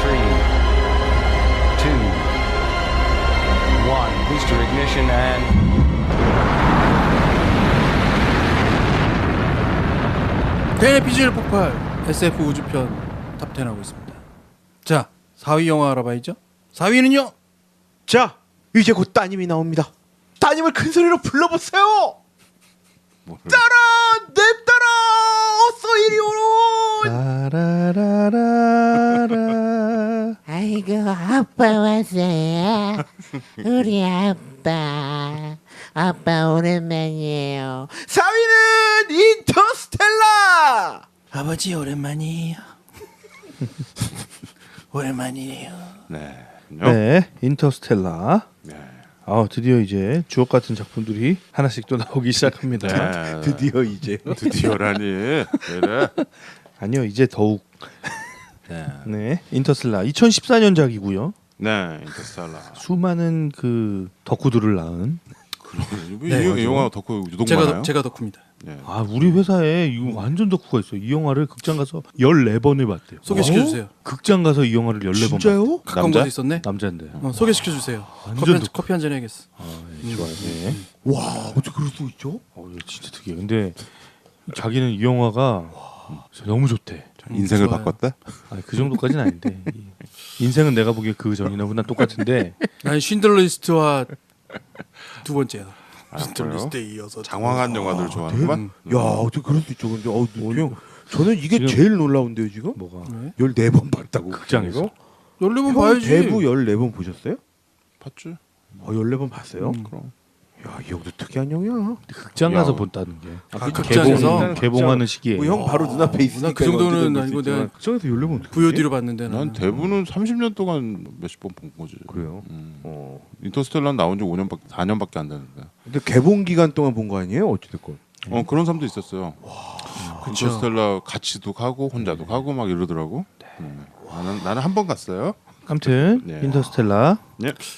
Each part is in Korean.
3, 2, 1. Booster ignition and 대피질 폭발 SF 우주편 탑10하고 있습니다. 자, 4위 영화 알아봐야죠. 4위는요? 자, 이제 곧 따님이 나옵니다. 따님을 큰 소리로 불러보세요. 따라, 내 따라, 어서 이리 오라. 라라라라라. 아이고 아빠 왔어요. 우리 아빠 오랜만이에요. 4위는 인터스텔라. 아버지 오랜만이에요. 오랜만이에요. 네. 네, 인터스텔라. 네. 드디어 이제 주옥 같은 작품들이 하나씩 또 나오기 시작합니다. 네. 드디어 이제. 드디어라니. 그래. 아니요, 이제 더욱. 네. 네, 인터스텔라 2014년작이고요. 네. 인터스텔라. 수많은 그 덕후들을 낳은. 네, 이 영화 덕후 유독 많아요. 제가 덕후입니다. 네. 우리 회사에 이 완전 덕후가 있어. 이 영화를 극장 가서 14번을 봤대요. 소개시켜 주세요. 극장 가서 이 영화를 14번 봤대요. 진짜요? 가까운 남자? 곳에 있었네. 남자인데. 소개시켜 주세요. 완전 커피 한 잔 해야겠어. 좋아요. 네. 와, 어떻게 그럴 수 있죠? 이거 진짜 특이해. 근데 자기는 이 영화가 너무 좋대. 인생을 좋아요. 바꿨다? 그 정도까지는 아닌데 인생은 내가 보기에 그 전이나 후나 똑같은데 난 쉰들러 리스트와 두 번째야. 쉰들러 그래요? 리스트에 이어서 장황한 영화들을 좋아하는구만. 야, 어떻게 그럴 수 있죠? 근데 형, 저는 이게 지금- 제일 놀라운데요, 지금? 뭐가 14번 봤다고. 극장에서? 14번 형 봐야지. 대부 14번 보셨어요? 봤지? 14번 봤어요? 그럼. 야, 이 형도 특이한 형이야. 극장 야. 가서 본다는 게 극장에서? 개봉하는 시기에 뭐 형 바로 눈앞에 있으니까. 난 그 정도는 아니고 내가 극장에서 14번 어떻게 VOD로 봤는데 난 나는. 대부는 30년 동안 몇십 번 본 거지. 그래요? 인터스텔라는 나온 지 4년밖에 안 되는데. 근데 개봉 기간 동안 본 거 아니에요? 어찌됐건. 그런 사람도 있었어요. 그쵸. 인터스텔라 같이도 가고 혼자도 가고 막 이러더라고. 나는 한 번 갔어요. 아무튼 네. 인터스텔라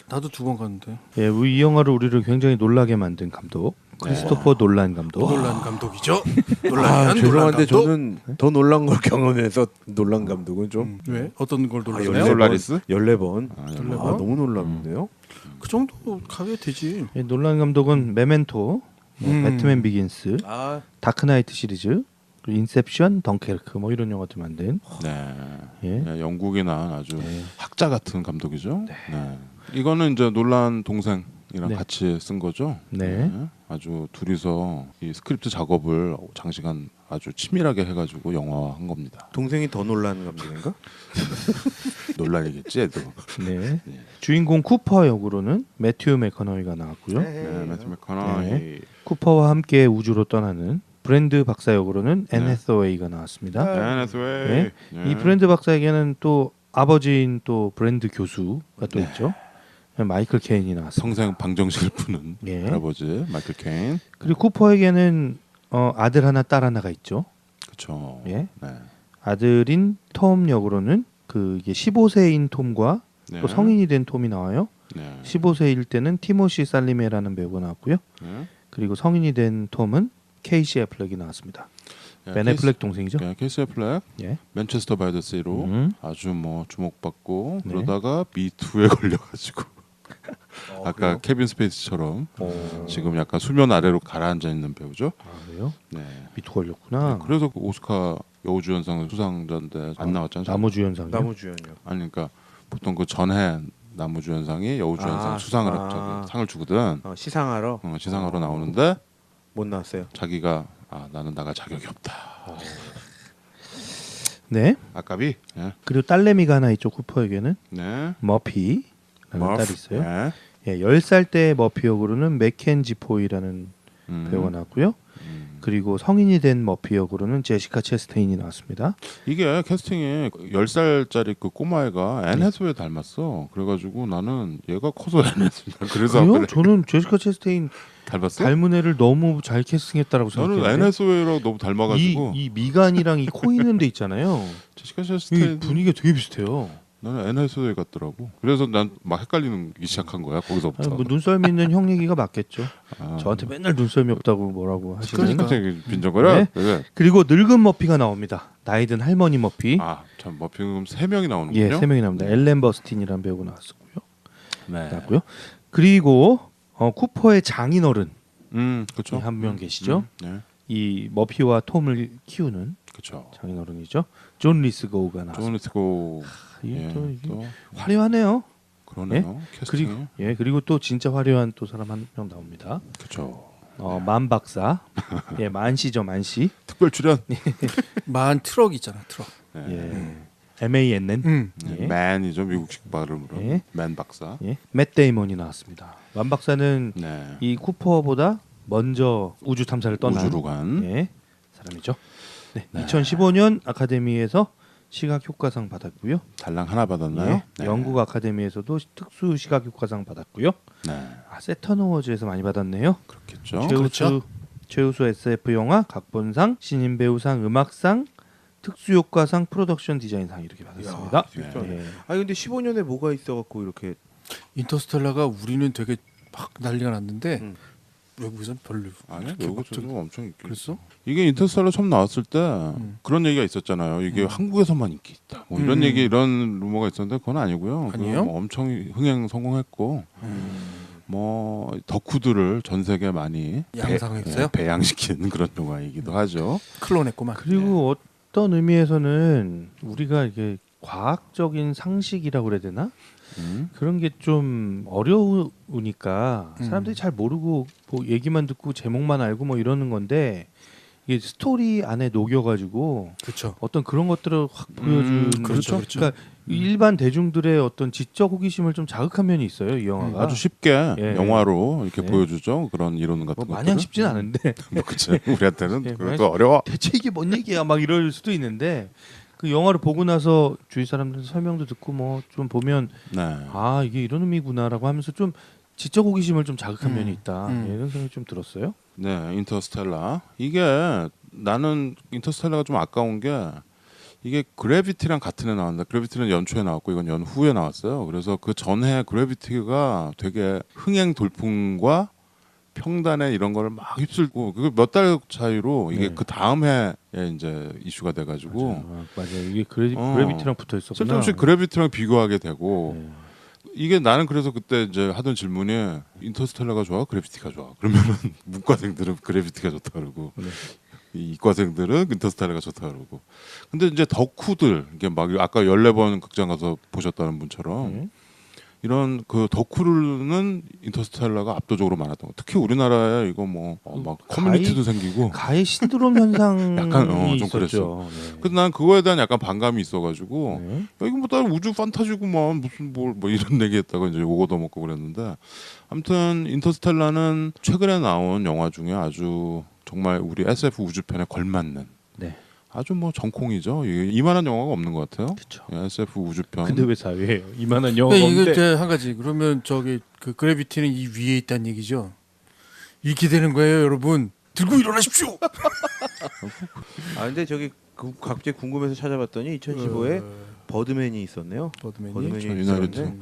나도 2번 갔는데. 이 영화를 우리를 굉장히 놀라게 만든 감독 크리스토퍼 놀란 감독. 놀란 감독이죠. 아, 놀란 죄송한데 감독. 저는 더 놀란 걸 경험해서 놀란 감독은 좀 왜? 어떤 걸 놀랐어요? 14번. 솔라리스? 14번. 아, 14번? 너무 놀랐는데요. 그 정도 가야 되지. 놀란 감독은 메멘토, 배트맨 비긴스, 아, 다크나이트 시리즈, 그리고 인셉션, 덩케르크 뭐 이런 영화들 만든 네. 예. 네, 영국에 난 아주 학자 같은 감독이죠. 네. 이거는 이제 놀란 동생이랑 네. 같이 쓴 거죠. 네. 아주 둘이서 이 스크립트 작업을 장시간 아주 치밀하게 해가지고 영화화한 겁니다. 동생이 더 놀란 감독인가? 논란이겠지, 애도. 네. 주인공 쿠퍼 역으로는 매튜 맥커너이가 나왔고요. 네, 매튜 맥커너이. 네. 쿠퍼와 함께 우주로 떠나는 브랜드 박사 역으로는 앤 네. 해서웨이가 나왔습니다. 네. 이 브랜드 박사에게는 또 아버지인 또 브랜드 교수가 또 있죠. 마이클 케인이 나왔습니다. 성생 방정식을 푸는 예. 할아버지 마이클 케인. 그리고 쿠퍼에게는 아들 하나 딸 하나가 있죠. 그렇죠. 예. 네. 아들인 톰 역으로는 이게 15세인 톰과 네. 또 성인이 된 톰이 나와요. 네. 15세일 때는 티모시 살리메라는 배우가 나왔고요. 네. 그리고 성인이 된 톰은 케이시 애플렉이 나왔습니다. 벤 애플렉 동생이죠. 케이시 애플렉. 예. 맨체스터 바이 더 시로 음. 아주 뭐 주목받고 네. 그러다가 미투에 걸려가지고 아까 그래요? 케빈 스페이스처럼 지금 약간 수면 아래로 가라앉아 있는 배우죠. 그래요? 네. 미투 걸렸구나. 그래서 그 오스카 여우주연상 수상자인데 안 나왔잖아요. 나무주연상이요. 나무주연이요. 아니 그러니까 보통 그 전해 나무주연상이 여우주연상 아, 수상을 아. 저기 상을 주거든. 시상하러 시상하러 나오는데 못 나왔어요. 자기가 나는 나갈 자격이 없다. 네. 아까비. 예. 그리고 딸내미가 하나 있죠. 쿠퍼에게는 네. 머피라는 머프. 딸이 있어요. 네. 예, 10살 때 머피 역으로는 맥켄지 포이라는 배우가 나왔고요. 그리고 성인이 된 머피 역으로는 제시카 체스테인이 나왔습니다. 이게 캐스팅이 10살짜리 그 꼬마애가 앤 해서웨이 닮았어. 그래가지고 나는 얘가 커서 앤 해서웨이. 그래서 그래요? 그래. 저는 제시카 체스테인 닮았어? 닮은 애를 너무 잘 캐스팅했다라고 저는 앤 생각해요. 해서웨이랑 너무 닮아가지고 이 미간이랑 이 코 있는 데 있잖아요. 제시카 이 체스테인 분위기가 되게 비슷해요. 나는 앤 해서웨이 같더라고. 그래서 난 막 헷갈리기 시작한 거야. 거기서부터. 뭐 눈썰미 있는 형 얘기가 맞겠죠. 아, 저한테 맨날 눈썰미 없다고 뭐라고 하시는. 그러니까 빈정거려. 네. 그래. 그리고 늙은 머피가 나옵니다. 나이 든 할머니 머피. 아참 머피 그럼 3명이 나오는군요. 예, 3명이 나옵니다. 엘렌 버스틴이라는 배우가 나왔었고요. 네. 나왔고요. 그리고 쿠퍼의 장인어른 그렇죠. 한 명 계시죠. 네. 이 머피와 톰을 키우는 그렇죠. 장인어른이죠. 존 리스고우가 나왔습니다. 존 리스고. 이게 예, 또 이게 또 화려하네요. 그러네요. 캐스팅이. 그리고 또 진짜 화려한 또 사람 한 명 나옵니다. 그렇죠. 만 박사. 예, 만씨죠, 만씨. 특별 출연. 만 트럭 있잖아, 트럭. 예. MANN. 예. 맨이죠 미국식 발음으로. 예. 맨 박사. 예. 맷 데이먼이 나왔습니다. 만 박사는 네. 이 쿠퍼보다 먼저 우주 탐사를 떠난 우주로 간. 예, 사람이죠. 네, 2015년 아카데미에서 시각 효과상 받았고요. 달랑 하나 받았나요? 예, 네. 영국 아카데미에서도 특수 시각 효과상 받았고요. 네. 세턴 어워즈에서 많이 받았네요. 그렇겠죠. 최우수 SF 영화, 각본상, 신인 배우상, 음악상, 특수 효과상, 프로덕션 디자인상 이렇게 받았습니다. 되게 네. 좋네. 예. 아니 근데 15년에 뭐가 있어갖고 이렇게 인터스텔라가 우리는 되게 막 난리가 났는데 음. 외국에선 별로. 아니야 그렇게 외국에서도 갑자기- 엄청 인기. 그랬어? 이게 인터스텔라 처음 나왔을 때 그런 얘기가 있었잖아요. 이게 한국에서만 인기 있다. 뭐 이런 얘기 이런 루머가 있었는데 그건 아니고요. 그거 아니에요? 뭐 엄청 흥행 성공했고 뭐 덕후들을 전 세계 많이 양상했어요? 배양시킨 그런 영화이기도 하죠. 클론했구만. 그리고 어떤 의미에서는 우리가 이게 과학적인 상식이라고 그래야 되나? 그런 게 좀 어려우니까 사람들이 잘 모르고 뭐 얘기만 듣고 제목만 알고 뭐 이러는 건데 이게 스토리 안에 녹여가지고 그렇죠. 어떤 그런 것들을 확 보여주는 그렇죠, 그렇죠. 그러니까 일반 대중들의 어떤 지적 호기심을 좀 자극한 면이 있어요 이 영화가. 아주 쉽게 예. 영화로 이렇게 네. 보여주죠. 그런 이론 같은 뭐 것들을. 마냥 쉽진 않은데 뭐 그치. 우리한테는 예, 그것도 어려워. 대체 이게 뭔 얘기야 막 이럴 수도 있는데 그 영화를 보고 나서 주위 사람들 설명도 듣고 뭐 좀 보면 네. 아 이게 이런 의미구나라고 하면서 좀 지적 호기심을 좀 자극한 면이 있다 음. 이런 생각이 좀 들었어요. 네, 인터스텔라. 이게 나는 인터스텔라가 좀 아까운 게 이게 그래비티랑 같은 해 나왔는데 그래비티는 연초에 나왔고 이건 연후에 나왔어요. 그래서 그 전해 그래비티가 되게 흥행 돌풍과 평단에 이런 거를 막 휩쓸고 그 몇 달 차이로 이게 네. 그 다음 해에 이제 이슈가 돼가지고 맞아요. 이게 어. 그래비티랑 붙어 있었구나. 쓸데없이 그래비티랑 비교하게 되고 네. 이게 나는 그래서 그때 이제 하던 질문이 인터스텔라가 좋아 그래비티가 좋아 그러면은 문과생들은 그래비티가 좋다 그러고 네. 이 이과생들은 인터스텔라가 좋다 그러고 근데 이제 덕후들 이게 막 아까 14번 극장 가서 보셨다는 분처럼 네. 이런 그 덕후는 인터스텔라가 압도적으로 많았던 거. 특히 우리나라에 이거 뭐 막 커뮤니티도 생기고. 가해 신드롬 현상이 약간, 좀 있었죠. 네. 그래서 난 그거에 대한 약간 반감이 있어가지고 네. 야, 이거 뭐 다른 우주 판타지구만 무슨 뭐 이런 얘기했다가 이제 요거도 먹고 그랬는데 아무튼 인터스텔라는 최근에 나온 영화 중에 아주 정말 우리 SF 우주편에 걸맞는 네. 아주 뭐 정콩이죠. 이만한 영화가 없는 것 같아요. 그쵸. SF 우주편. 근데 왜 사회예요? 이만한 영화가 근데 이게 없는데. 이제 한 가지 그러면 저기 그 그래비티는 이 위에 있다는 얘기죠. 이렇게 되는 거예요, 여러분. 들고 일어나십시오. 아 근데 저기 갑자기 궁금해서 찾아봤더니 2015에 버드맨이 있었네요. 버드맨이. 버드맨이 유나이티드. 있었는데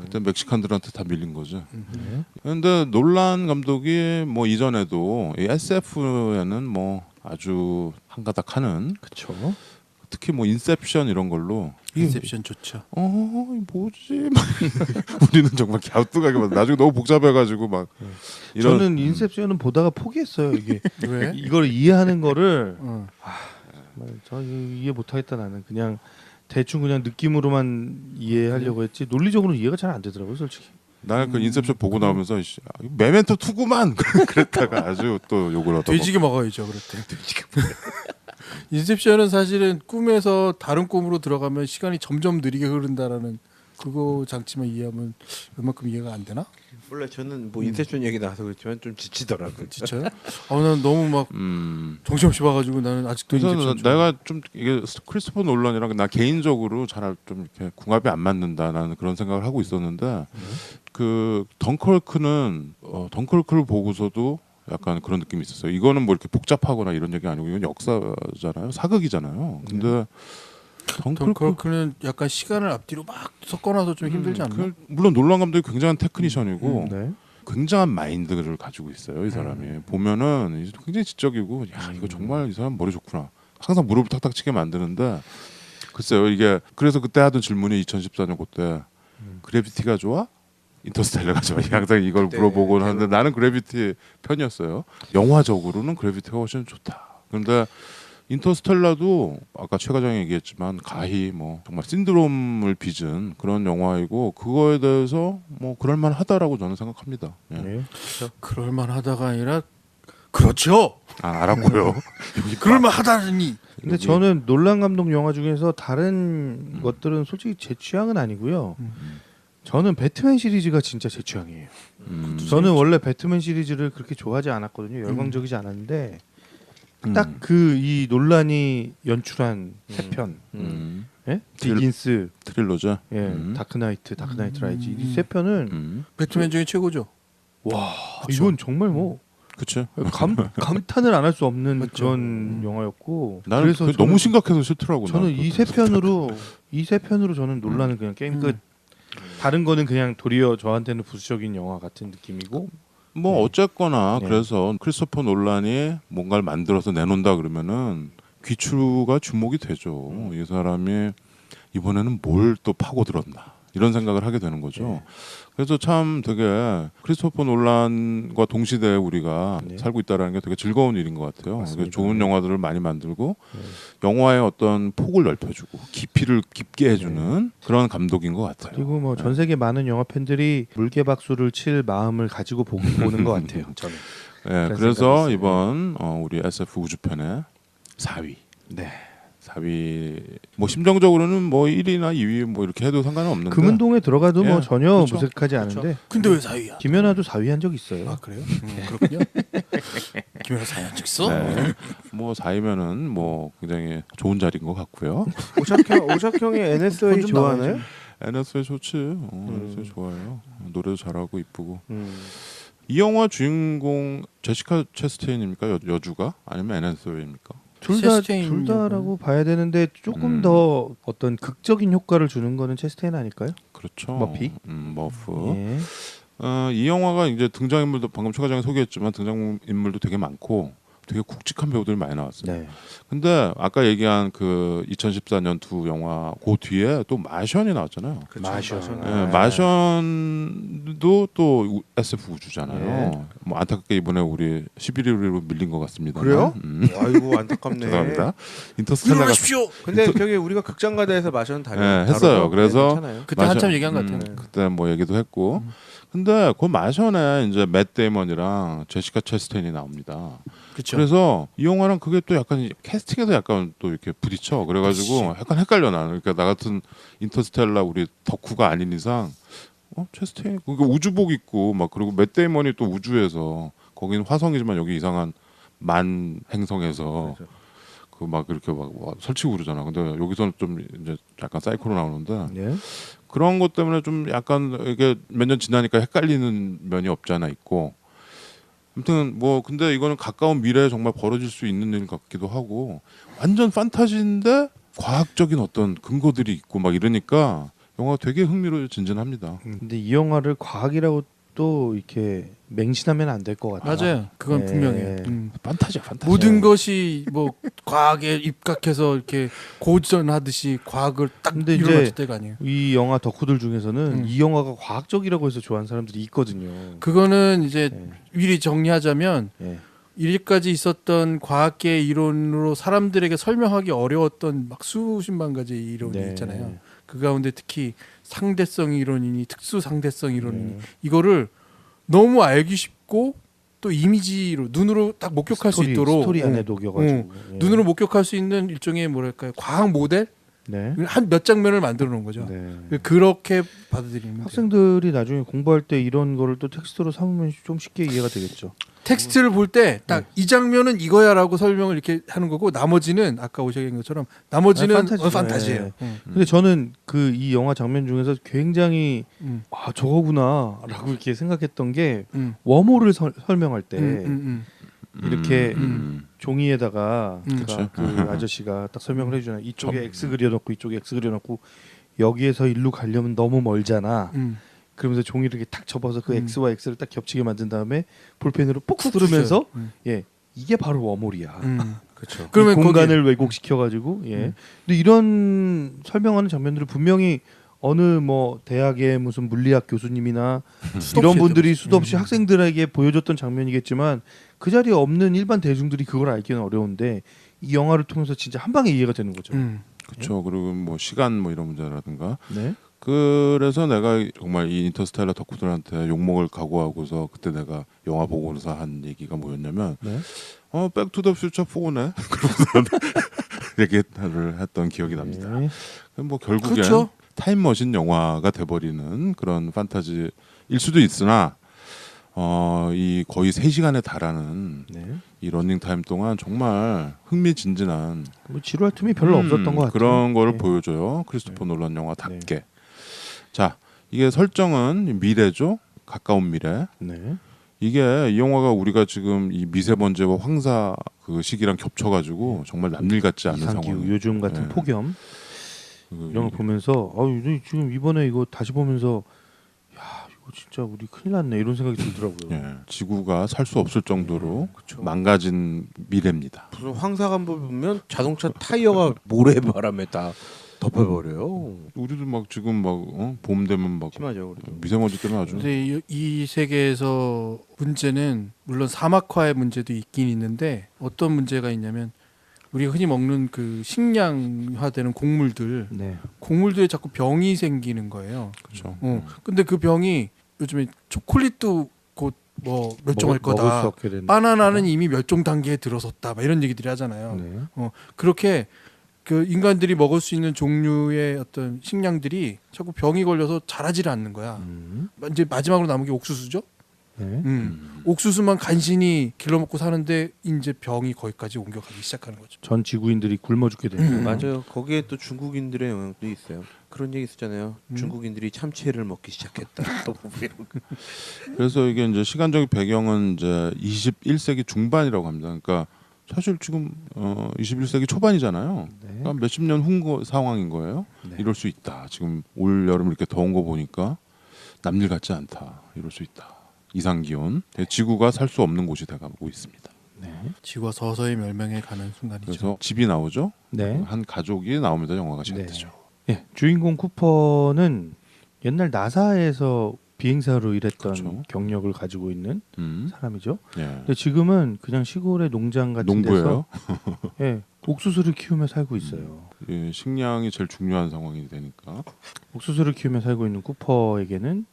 그때 멕시칸들한테 다 밀린 거죠. 네. 근데 놀란 감독이 뭐 이전에도 이 SF에는 뭐 아주 한가닥하는 그쵸. 특히 뭐 인셉션 이런 걸로 인셉션 좋죠. 이게 뭐지? 막 우리는 정말 갸우뚱하게 막 나중에 너무 복잡해가지고 막 이런 저는 인셉션은 보다가 포기했어요. 이게 왜? 이걸 이해하는 거를 어. 정말 저 이해 못하겠다 나는 그냥 대충 그냥 느낌으로만 이해하려고 했지 논리적으로는 이해가 잘 안 되더라고요, 솔직히. 나는 그 인셉션 보고 나오면서 이거 메멘토 2구만 그랬다가 아주 또 욕을 얻어. 돼지게 먹어야죠, 그럴 때. 인셉션은 사실은 꿈에서 다른 꿈으로 들어가면 시간이 점점 느리게 흐른다라는 그거 장치만 이해하면 웬만큼 이해가 안 되나? 원래 저는 뭐 인셉션 얘기 나와서 그렇지만 좀 지치더라고요. 진짜요? 난 너무 막 정신없이 봐가지고 나는 아직도 그래서 인셉션 내가 좀 이게 크리스토퍼 놀란이랑 나 개인적으로 잘 좀 이렇게 궁합이 안 맞는다라는 그런 생각을 하고 있었는데 그 덩커크는 덩커크를 보고서도 약간 그런 느낌이 있었어요. 이거는 뭐 이렇게 복잡하거나 이런 얘기 아니고 이건 역사잖아요, 사극이잖아요. 근데 덩크는 약간 시간을 앞뒤로 막 섞어놔서 좀 힘들지 않나? 물론 놀란 감독이 굉장한 테크니션이고 네. 굉장한 마인드를 가지고 있어요. 이 사람이 보면은 이제 굉장히 지적이고 야 이거 정말 이 사람 머리 좋구나. 항상 무릎을 탁탁 치게 만드는데 글쎄요 이게 그래서 그때 하던 질문이 2014년 그때 그래비티가 좋아? 인터스텔라가 좋아? 항상 이걸 물어보곤 하는데 나는 그래비티 편이었어요. 영화적으로는 그래비티가 훨씬 좋다. 그런데 인터스텔라도 아까 최 과장이 얘기했지만 가히 뭐 정말 신드롬을 빚은 그런 영화이고 그거에 대해서 뭐 그럴만하다라고 저는 생각합니다. 예. 네. 그럴만하다가 아니라 그렇죠. 알았고요. 그럴만하다니. 근데 저는 놀란 감독 영화 중에서 다른 것들은 솔직히 제 취향은 아니고요. 저는 배트맨 시리즈가 진짜 제 취향이에요. 저는 원래 배트맨 시리즈를 그렇게 좋아하지 않았거든요. 열광적이지 않았는데 딱 그 이 논란이 연출한 세 편, 예? 디긴스, 트릴로죠. 예, 다크나이트 라이즈 이 세 편은 배트맨 중에 최고죠. 와 이건 정말 뭐 그렇죠. 감탄을 안 할 수 없는 맞죠. 그런 영화였고 나는 그래서 그게 너무 심각해서 싫더라고. 저는 나는 이 세 편으로 저는 논란은 그냥 게임 끝. 다른 거는 그냥 도리어 저한테는 부수적인 영화 같은 느낌이고 뭐 어쨌거나 네. 그래서 크리스토퍼 놀란이 뭔가를 만들어서 내놓는다 그러면은 귀추가 주목이 되죠. 이 사람이 이번에는 뭘 또 파고들었나 이런 생각을 하게 되는 거죠. 네. 그래서 참 되게 크리스토퍼 놀란과 동시대에 우리가 네. 살고 있다라는 게 되게 즐거운 일인 것 같아요. 맞습니다. 좋은 영화들을 많이 만들고 네. 영화의 어떤 폭을 넓혀주고 깊이를 깊게 해주는 그런 감독인 것 같아요. 그리고 뭐 전 세계 많은 영화 팬들이 물개 박수를 칠 마음을 가지고 보는 것 같아요. 저는. 네, 그런 그래서 생각이 있어요. 이번 우리 SF 우주편의 4위. 네. 4위 뭐 심정적으로는 뭐 1위나 2위 뭐 이렇게 해도 상관은 없는데 금은동에 들어가도 뭐 예, 전혀 그렇죠. 무색하지 않은데 근데 왜 4위야? 김연아도 4위 한 적 있어요. 아 그래요? 그렇군요. 김연아 4위 한적 있어? 네. 뭐 4위면은 뭐 굉장히 좋은 자리인 것 같고요. 오샥형이 NSA 좀 좋아하나요? NSA 좋지. NSA 좋아요. 노래도 잘하고 이쁘고. 음. 이 영화 주인공 제시카 체스테인입니까? 여주가? 아니면 NSA입니까? 체스테인 둘 다라고 봐야 되는데 조금 더 어떤 극적인 효과를 주는 거는 체스테인 아닐까요? 그렇죠. 머피? 머프. 예. 이 영화가 이제 등장인물도 방금 최 과장이 소개했지만 등장인물도 되게 많고 되게 굵직한 배우들이 많이 나왔어요. 네. 근데 아까 얘기한 그 2014년 두 영화 그 뒤에 또 마션이 나왔잖아요. 마션. 예, 마션도 또 SF 우주잖아요. 뭐 안타깝게 이번에 우리 11위로 밀린 것 같습니다. 그래요? 아이고 안타깝네. 죄송합니다. 인터스텔라가 일어나십시오. 근데 저기 우리가 극장가다에서 마션 다녀. 네, 했어요. 그래서 괜찮아요. 그때 한참 얘기한 것 같아요. 그때 뭐 얘기도 했고. 근데 그 마션에 이제 맷 데이먼이랑 제시카 체스테인이 나옵니다. 그렇죠. 그래서 이 영화랑 그게 또 약간 캐스팅에도 약간 또 이렇게 부딪혀. 그래가지고 약간 헷갈려 나는. 그러니까 나 같은 인터스텔라 우리 덕후가 아닌 이상 체스테인 그러니까 우주복 입고 막 그리고 맷 데이먼이 또 우주에서 거기는 화성이지만 여기 이상한 만 행성에서 그 막 이렇게 막 설치고 그러잖아. 근데 여기서는 좀 이제 약간 사이코로 나오는데 예. 그런 것 때문에 좀 약간 이게 몇 년 지나니까 헷갈리는 면이 없지 않아 있고. 아무튼 뭐 근데 이거는 가까운 미래에 정말 벌어질 수 있는 일 같기도 하고 완전 판타지인데 과학적인 어떤 근거들이 있고 막 이러니까 영화가 되게 흥미진진합니다. 근데 이 영화를 과학이라고 또 이렇게 맹신하면 안 될 것 같아요. 맞아요. 그건 네. 분명해요. 판타지야. 모든 것이 뭐 과학에 입각해서 이렇게 고전하듯이 과학을 딱 근데 이뤄맞을 이제 때가 아니에요. 이 영화 덕후들 중에서는 이 영화가 과학적이라고 해서 좋아하는 사람들이 있거든요. 그거는 이제 네. 미리 정리하자면 예. 이제까지 있었던 과학계의 이론으로 사람들에게 설명하기 어려웠던 막 수십만 가지 이론이 네. 있잖아요. 그 가운데 특히 상대성 이론이니 특수 상대성 이론이니 네. 이거를 너무 알기 쉽고 또 이미지로 눈으로 딱 목격할 수 있도록 스토리 안에 녹여가지고 예. 눈으로 목격할 수 있는 일종의 뭐랄까요 과학 모델 네. 한 몇 장면을 만들어 놓은 거죠. 네. 그렇게 받아들이는 거예요. 학생들이 나중에 공부할 때 이런 거를 또 텍스트로 삼으면 좀 쉽게 이해가 되겠죠. 텍스트를 볼 때 딱 이 장면은 이거야라고 설명을 이렇게 하는 거고 나머지는 아까 오셔인 것처럼 나머지는 판타지. 판타지예요. 네. 근데 저는 그 이 영화 장면 중에서 굉장히 음. 아 저거구나라고 이렇게 생각했던 게 음. 웜홀을 설명할 때 음. 이렇게 종이에다가 그쵸. 그 아저씨가 딱 설명을 해주잖아요. 이쪽에 X 그려놓고 이쪽에 X 그려놓고 여기에서 일로 가려면 너무 멀잖아. 그러면서 종이를 이렇게 탁 접어서 그 X와 X를 딱 겹치게 만든 다음에 볼펜으로 뽁 두르면서 예 이게 바로 워몰이야. 그렇죠. 그러면 그러면 공간을 왜곡시켜 가지고 예. 근데 이런 설명하는 장면들을 분명히 어느 뭐 대학의 무슨 물리학 교수님이나 이런 분들이 수도 없이 학생들에게 보여줬던 장면이겠지만 그 자리에 없는 일반 대중들이 그걸 알기는 어려운데 이 영화를 통해서 진짜 한 방에 이해가 되는 거죠. 그렇죠. 그리고 뭐 시간 뭐 이런 문제라든가. 네. 그래서 내가 정말 이 인터스텔라 덕후들한테 욕먹을 각오하고서 그때 내가 영화 보고서 한 얘기가 뭐였냐면 네. 백투더퓨처 4네. 그러고서 얘기를 했던 기억이 납니다. 네. 뭐 결국엔 그렇죠. 타임머신 영화가 돼버리는 그런 판타지일 수도 있으나 이 거의 3시간에 달하는 네. 이 러닝 타임 동안 정말 흥미진진한 뭐 지루할 틈이 별로 없었던 것 같아요. 그런 거를 네. 보여줘요. 크리스토퍼 놀란 영화답게. 자, 이게 설정은 미래죠. 가까운 미래. 네. 이게 이 영화가 우리가 지금 이 미세먼지와 황사 그 시기랑 겹쳐가지고 정말 남일 같지 않은 이상기후 상황. 요즘 같은 네. 폭염 이런 걸 보면서 지금 이번에 이거 다시 보면서 야 이거 진짜 우리 큰일 났네 이런 생각이 들더라고요. 예, 지구가 살 수 없을 정도로 그쵸. 망가진 미래입니다. 무슨 황사간 보면 자동차 타이어가 모래바람에 다 덮여버려요. 우리도 막 지금 막 봄 되면 막 심하죠, 우리도. 미세먼지 때문에 아주. 근데 이 세계에서 문제는 물론 사막화의 문제도 있긴 있는데 어떤 문제가 있냐면 우리가 흔히 먹는 그 식량화되는 네. 곡물들에 자꾸 병이 생기는 거예요. 그렇죠. 근데 그 병이 요즘에 초콜릿도 곧 뭐 멸종할 먹을 수 거다. 없게 된다. 바나나는 이미 멸종 단계에 들어섰다. 막 이런 얘기들이 하잖아요. 네. 그렇게 그 인간들이 먹을 수 있는 종류의 어떤 식량들이 자꾸 병이 걸려서 자라지를 않는 거야. 이제 마지막으로 남은 게 옥수수죠. 네. 옥수수만 간신히 길러먹고 사는데 이제 병이 거기까지 옮겨가기 시작하는 거죠. 전 지구인들이 굶어 죽게 되는 맞아요. 거기에 또 중국인들의 영향도 있어요. 그런 얘기 있었잖아요. 중국인들이 참치를 먹기 시작했다. 그래서 이게 이제 시간적 배경은 이제 21세기 중반이라고 합니다. 그러니까 사실 지금 21세기 초반이잖아요. 네. 그러니까 몇십 년 후 상황인 거예요. 네. 이럴 수 있다. 지금 올 여름 이렇게 더운 거 보니까 남일 같지 않다. 이럴 수 있다. 이상 기온. 지구가 살 수 없는 곳이 돼가고 있습니다. 네. 지구가 서서히 멸망해 가는 순간이죠. 그래서 집이 나오죠. 네. 한 가족이 나오면서 영화가 시작되죠. 예, 주인공 쿠퍼는 옛날 나사에서 비행사로 일했던 그렇죠. 경력을 가지고 있는 사람이죠. 예. 근데 지금은 그냥 시골의 농장 같은 농부예요. 데서 예, 옥수수를 키우며 살고 있어요. 예, 식량이 제일 중요한 상황이 되니까. 옥수수를 키우며 살고 있는 쿠퍼에게는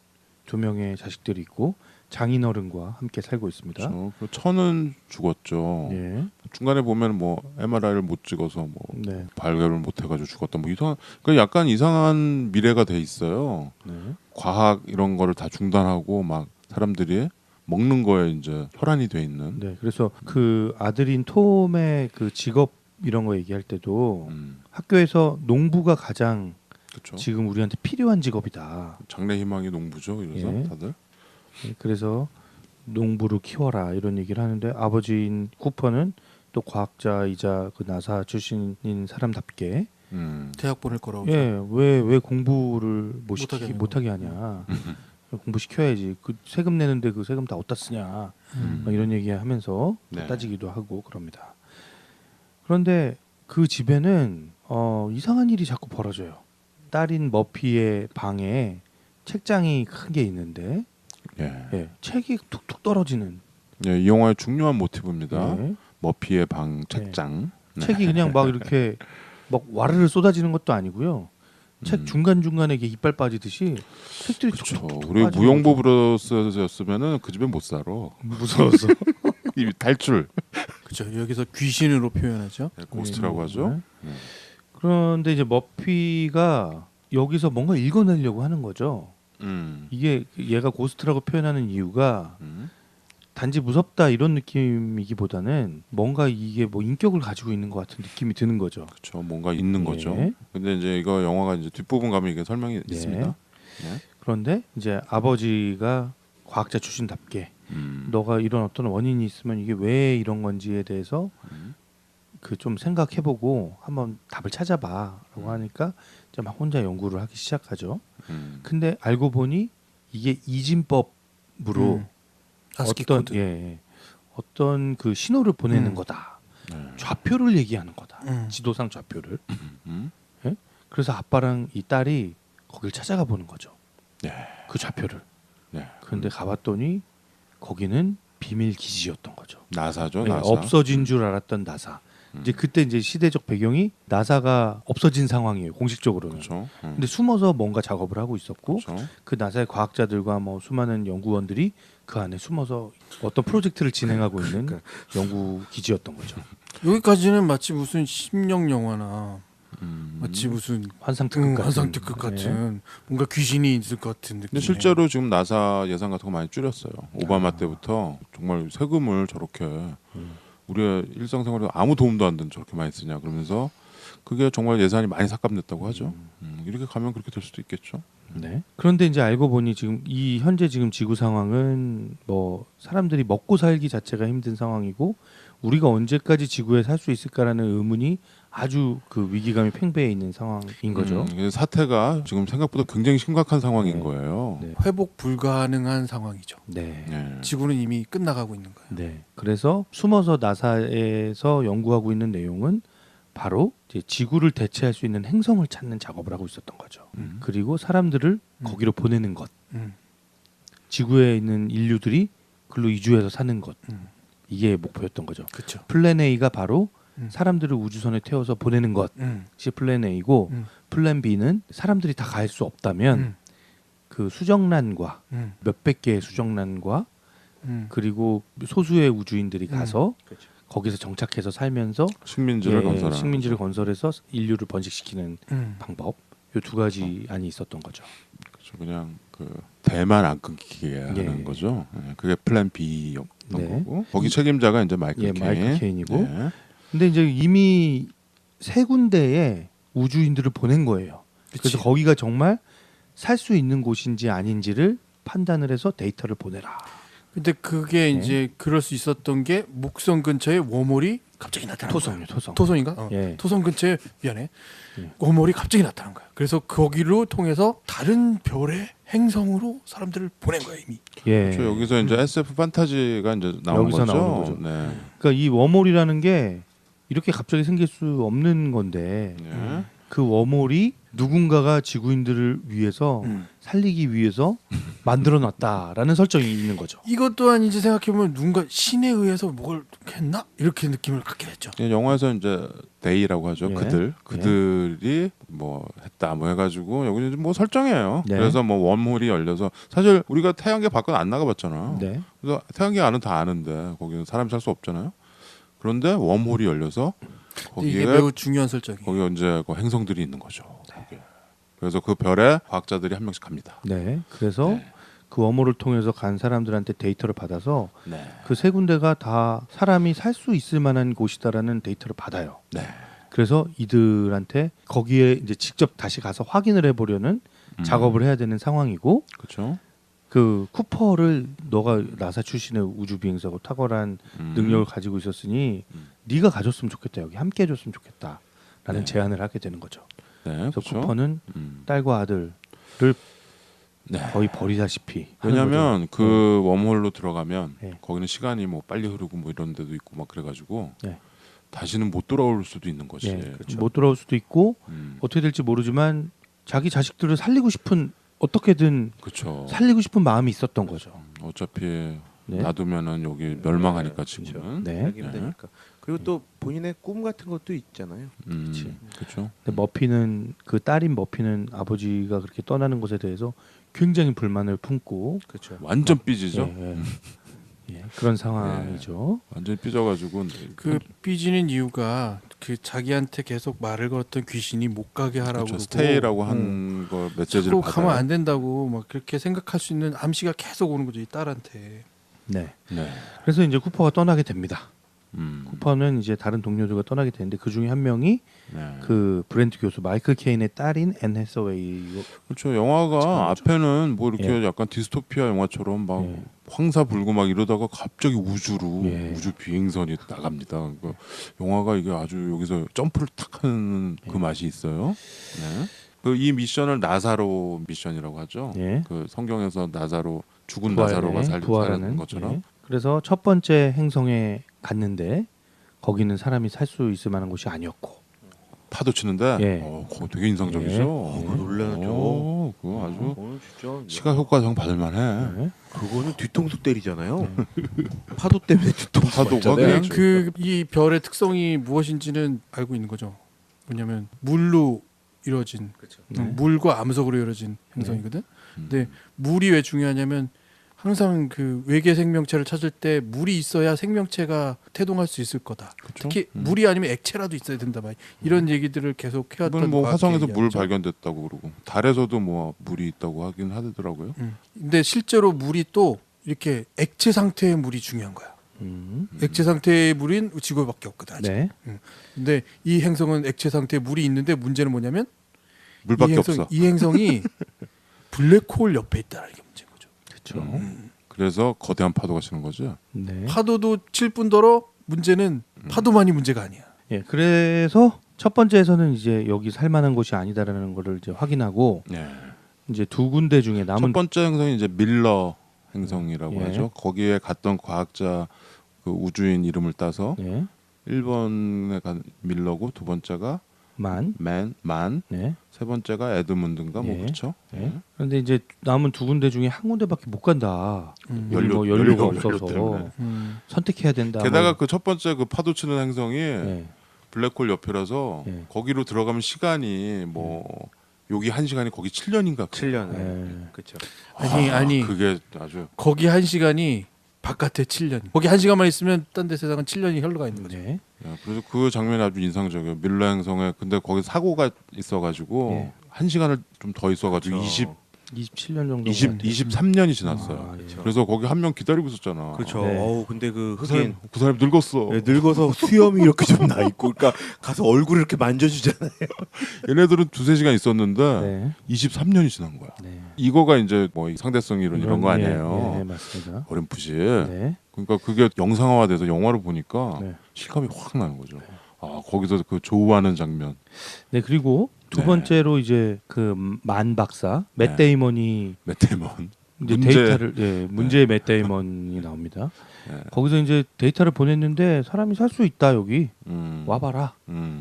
2명의 자식들이 있고 장인어른과 함께 살고 있습니다. 그렇죠. 그 천은 죽었죠. 예, 중간에 보면 뭐 MRI를 못 찍어서 뭐 네, 발견을 못 해가지고 죽었던 뭐 이상한 그 약간 이상한 미래가 돼 있어요. 네, 과학 이런 거를 다 중단하고 막 사람들이 먹는 거에 이제 혈안이 돼 있는. 네. 그래서 그 아들인 톰의 그 직업 이런 거 얘기할 때도 학교에서 농부가 가장 그렇죠. 지금 우리한테 필요한 직업이다. 장래 희망이 농부죠. 이래서 예. 다들. 네, 그래서 농부를 키워라 이런 얘기를 하는데 아버지인 쿠퍼는 또 과학자이자 그 나사 출신인 사람답게 대학 보낼 거라고. 예왜 공부를 못하게 못하게 하냐 공부 시켜야지 그 세금 내는데 그 세금 다 어디다 쓰냐 막 이런 얘기하면서 네. 따지기도 하고 그럽니다. 그런데 그 집에는 이상한 일이 자꾸 벌어져요. 딸인 머피의 방에 책장이 큰 게 있는데 예. 책이 툭툭 떨어지는 예, 이 영화의 중요한 모티브입니다. 네. 머피의 방 책장. 네. 책이 그냥 막 이렇게 막 와르르 쏟아지는 것도 아니고요. 책 중간 중간에 이게 이빨 빠지듯이 책들이 그렇죠. 툭툭툭 우리 빠지는 무용보 거죠. 브로스였으면은 그 집에 못 살아. 무서워서 이 탈출. 그렇죠. 여기서 귀신으로 표현하죠. 네, 고스트라고 하죠. 네. 그런데 이제 머피가 여기서 뭔가 읽어내려고 하는 거죠. 이게 얘가 고스트라고 표현하는 이유가 단지 무섭다 이런 느낌이기보다는 뭔가 이게 뭐 인격을 가지고 있는 것 같은 느낌이 드는 거죠. 그렇죠. 뭔가 있는 거죠. 네. 근데 이제 이거 영화가 이제 뒷부분 가면 이게 설명이 있습니다. 네. 그런데 이제 아버지가 과학자 출신답게 너가 이런 어떤 원인이 있으면 이게 왜 이런 건지에 대해서 그 좀 생각해보고 한번 답을 찾아봐라고 하니까 이제 막 혼자 연구를 하기 시작하죠. 근데 알고 보니 이게 이진법으로 아스키 어떤 코드. 어떤 그 신호를 보내는 거다. 네. 좌표를 얘기하는 거다. 음. 지도상 좌표를. 음. 예? 그래서 아빠랑 이 딸이 거길 찾아가 보는 거죠. 네. 그 좌표를. 네. 그런데 가봤더니 거기는 비밀 기지였던 거죠. 나사죠. 예, 나사. 없어진 줄 알았던 나사. 이제 그때 이제 시대적 배경이 나사가 없어진 상황이에요. 공식적으로는. 그렇죠. 근데 숨어서 뭔가 작업을 하고 있었고 그렇죠. 그 나사의 과학자들과 뭐 수많은 연구원들이 그 안에 숨어서 어떤 프로젝트를 진행하고 있는 연구 기지였던 거죠. 여기까지는 마치 무슨 심령 영화나 음. 마치 무슨 환상특급 같은. 환상특급 같은 뭔가 귀신이 있을 것 같은 느낌. 근데 실제로 지금 나사 예산 같은 거 많이 줄였어요. 오바마 때부터 정말 세금을 저렇게 우리의 일상생활에 아무 도움도 안 되는 저렇게 많이 쓰냐 그러면서 그게 정말 예산이 많이 삭감됐다고 하죠. 이렇게 가면 그렇게 될 수도 있겠죠. 네. 그런데 이제 알고 보니 지금 이 현재 지금 지구 상황은 뭐 사람들이 먹고 살기 자체가 힘든 상황이고 우리가 언제까지 지구에 살 수 있을까라는 의문이 아주 그 위기감이 팽배해 있는 상황인 거죠. 그래서 사태가 지금 생각보다 굉장히 심각한 상황인 네. 거예요. 네. 회복 불가능한 상황이죠. 네. 네. 지구는 이미 끝나가고 있는 거예요. 네. 그래서 숨어서 나사에서 연구하고 있는 내용은 바로 이제 지구를 대체할 수 있는 행성을 찾는 작업을 하고 있었던 거죠. 그리고 사람들을 거기로 보내는 것. 음. 지구에 있는 인류들이 글로 이주해서 사는 것. 이게 목표였던 거죠. 그렇죠. 플랜 A가 바로 음. 사람들을 우주선에 태워서 보내는 것이 플랜 A고 플랜 B는 사람들이 다 갈 수 없다면 그 수정란과 몇백 개의 수정란과 그리고 소수의 우주인들이 가서 그렇죠. 거기서 정착해서 살면서 식민지를 예, 건설하는 식민지를 거죠. 건설해서 인류를 번식시키는 방법. 요 두 가지 안이 있었던 거죠. 그렇죠. 그냥 그 대만 안 끊기게 하는 예. 거죠. 예, 그게 플랜 B였던 네. 거고 거기 책임자가 이제 마이클 예, 케인. 마이클 케인이고. 네. 근데 이제 이미 세 군데에 우주인들을 보낸 거예요. 그래서 거기가 정말 살 수 있는 곳인지 아닌지를 판단을 해서 데이터를 보내라. 근데 그게 네. 이제 그럴 수 있었던 게 목성 근처에 워몰이 갑자기 나타난 거예요. 토성. 토성인가? 예. 토성 근처에 미안해. 예. 워몰이 갑자기 나타난 거야. 그래서 거기로 통해서 다른 별의 행성으로 사람들을 보낸 거야 이미. 예. 그렇죠. 여기서 이제 SF 판타지가 이제 나온 여기서 거죠. 나오는 거죠. 네. 그러니까 이 워몰이라는 게 이렇게 갑자기 생길 수 없는 건데 네. 그 워몰이 누군가가 지구인들을 위해서 살리기 위해서 만들어 놨다라는 설정이 있는 거죠. 이것 또한 이제 생각해보면 누군가 신에 의해서 뭘 했나? 이렇게 느낌을 갖게 됐죠. 영화에서 이제 데이라고 하죠. 예. 그들이 뭐 했다 뭐 해가지고 여기는 뭐 설정이에요. 네. 그래서 뭐 웜홀이 열려서 사실 우리가 태양계 밖은 안 나가봤잖아. 네. 그래서 태양계 안은 다 아는데 거기는 사람이 살 수 없잖아요. 그런데 웜홀이 열려서 이게 거기에 매우 중요한 설정이에요. 거기 이제 그 행성들이 있는 거죠. 거기에. 그래서 그 별에 과학자들이 한 명씩 갑니다. 네. 그래서 네. 그 워몰을 통해서 간 사람들한테 데이터를 받아서 네. 그 세 군데가 다 사람이 살 수 있을 만한 곳이다라는 데이터를 받아요. 네. 그래서 이들한테 거기에 이제 직접 다시 가서 확인을 해보려는 작업을 해야 되는 상황이고 그렇죠. 그 쿠퍼를 너가 나사 출신의 우주 비행사고 탁월한 능력을 가지고 있었으니 네가 가졌으면 좋겠다 여기 함께 해줬으면 좋겠다라는 네. 제안을 하게 되는 거죠. 네. 그래서 그렇죠. 쿠퍼는 음. 딸과 아들을 네. 거의 버리다시피 하는 왜냐하면 거죠. 그 웜홀로 들어가면 네. 거기는 시간이 뭐 빨리 흐르고 뭐 이런 데도 있고 막 그래가지고 네. 다시는 못 돌아올 수도 있는 거지. 예, 못 돌아올 수도 있고 어떻게 될지 모르지만 자기 자식들을 살리고 싶은 어떻게든 그렇죠. 살리고 싶은 마음이 있었던 거죠. 어차피 네. 놔두면은 여기 멸망하니까 지금은. 네. 하기 힘드니까. 그리고 또 본인의 꿈 같은 것도 있잖아요. 그렇죠. 근데 머피는 그 딸인 머피는 아버지가 그렇게 떠나는 것에 대해서 굉장히 불만을 품고 그렇죠. 완전 삐지죠. 예, 예. 예, 그런 상황이죠. 완전 삐져가지고 그 삐지는 이유가 그 자기한테 계속 말을 걸었던 귀신이 못 가게 하라고 그렇죠. 그러고 스테이라고 한 거 메시지를 서로 받아요. 가면 안 된다고 막 그렇게 생각할 수 있는 암시가 계속 오는 거죠 이 딸한테. 네. 네. 그래서 이제 쿠퍼가 떠나게 됩니다. 음. 쿠퍼는 이제 다른 동료들과 떠나게 되는데 그 중에 한 명이 네. 그 브렌트 교수 마이클 케인의 딸인 앤 해서웨이. 그렇죠. 영화가 거죠. 앞에는 뭐 이렇게 예. 약간 디스토피아 영화처럼 막 예. 황사 불고 막 이러다가 갑자기 우주로 예. 우주 비행선이 나갑니다. 그러니까 영화가 이게 아주 여기서 점프를 탁 하는 그 맛이 있어요. 네. 이 미션을 나사로 미션이라고 하죠. 예. 그 성경에서 나사로 죽은 부활, 나사로가 살리는 부활하는 것처럼. 예. 그래서 첫 번째 행성에 갔는데 거기는 사람이 살 수 있을 만한 곳이 아니었고. 파도 치는데 예. 그거 되게 인상적이죠. 예. 그거 놀라죠. 그거 아주 오늘 진짜 시각 효과상 받을만해. 예. 그거는 뒤통수 때리잖아요. 파도 때문에 뒤통수 파도가 맞잖아요. 그냥 그 이 별의 특성이 무엇인지는 알고 있는 거죠. 뭐냐면 물로 이루어진 네. 물과 암석으로 이루어진 행성이거든. 음. 근데 물이 왜 중요하냐면 항상 그 외계 생명체를 찾을 때 물이 있어야 생명체가 태동할 수 있을 거다. 특히 물이 아니면 액체라도 있어야 된다. 막 이런 얘기들을 계속 해왔던. 이번 뭐 화성에서 물 과학계이죠. 발견됐다고 그러고 달에서도 뭐 물이 있다고 하긴 하더라고요. 근데 실제로 물이 또 이렇게 액체 상태의 물이 중요한 거야. 액체 상태의 물인 지구밖에 없거든. 아직. 네. 근데 이 행성은 액체 상태의 물이 있는데 문제는 뭐냐면 물밖에 이 행성, 없어. 이 행성이 블랙홀 옆에 있다는 게 문제인 거죠. 그렇죠. 그래서 거대한 파도가 치는 거죠. 네. 파도도 칠 뿐더러 문제는 파도만이 문제가 아니야. 예. 그래서 첫 번째에서는 이제 여기 살 만한 곳이 아니다라는 거를 이제 확인하고 네. 이제 두 군데 중에 첫 남은 번째 행성이 이제 밀러 행성이라고 예. 하죠. 거기에 갔던 과학자 그 우주인 이름을 따서 네. 1번에 간 밀러고 두 번째가 만. 만, 네. 세 번째가 에드문드인가 뭐 예. 그렇죠. 네. 그런데 이제 남은 두 군데 중에 한 군데밖에 못 간다. 연료- 연료가 연료 없어서 때문에. 선택해야 된다. 게다가 뭐. 그 첫 번째 그 파도 치는 행성이 네. 블랙홀 옆이라서 예. 거기로 들어가면 시간이 뭐 여기 1시간이 거기 7년인가 7년. 네. 그렇죠. 아니 그게 아주 거기 한 시간이 바깥에 7년. 거기 한 시간만 있으면 딴 데 세상은 7년이 흘러가 있는 거죠. 네. 야, 그래서 그 장면이 아주 인상적이에요. 밀러 행성에 근데 거기 사고가 있어가지고 예. 1시간을 좀 더 있어가지고 그렇죠. 27년 정도. 23년이 지났어요. 아, 예. 그래서 거기 한 명 기다리고 있었잖아. 그렇죠. 네. 어우 근데 그 그 흑인 사람 늙었어. 네, 늙어서 수염이 이렇게 좀 나 있고, 그러니까 가서 얼굴을 이렇게 만져주잖아요. 얘네들은 2-3시간 있었는데 네. 23년이 지난 거야. 네. 이거가 이제 뭐 상대성 이론 이런 거 예, 아니에요. 예, 맞습니다. 어렴풋이. 네. 그러니까 그게 영상화돼서 영화로 보니까 네. 실감이 확 나는 거죠. 아 거기서 그 조우하는 장면. 네, 그리고 두 네. 번째로 이제 그 만 박사 맷 네. 데이먼이 맷데이먼. 이제 문제. 데이터를 문제의 맷 데이먼이 나옵니다. 네. 거기서 이제 데이터를 보냈는데 사람이 살 수 있다 여기 와봐라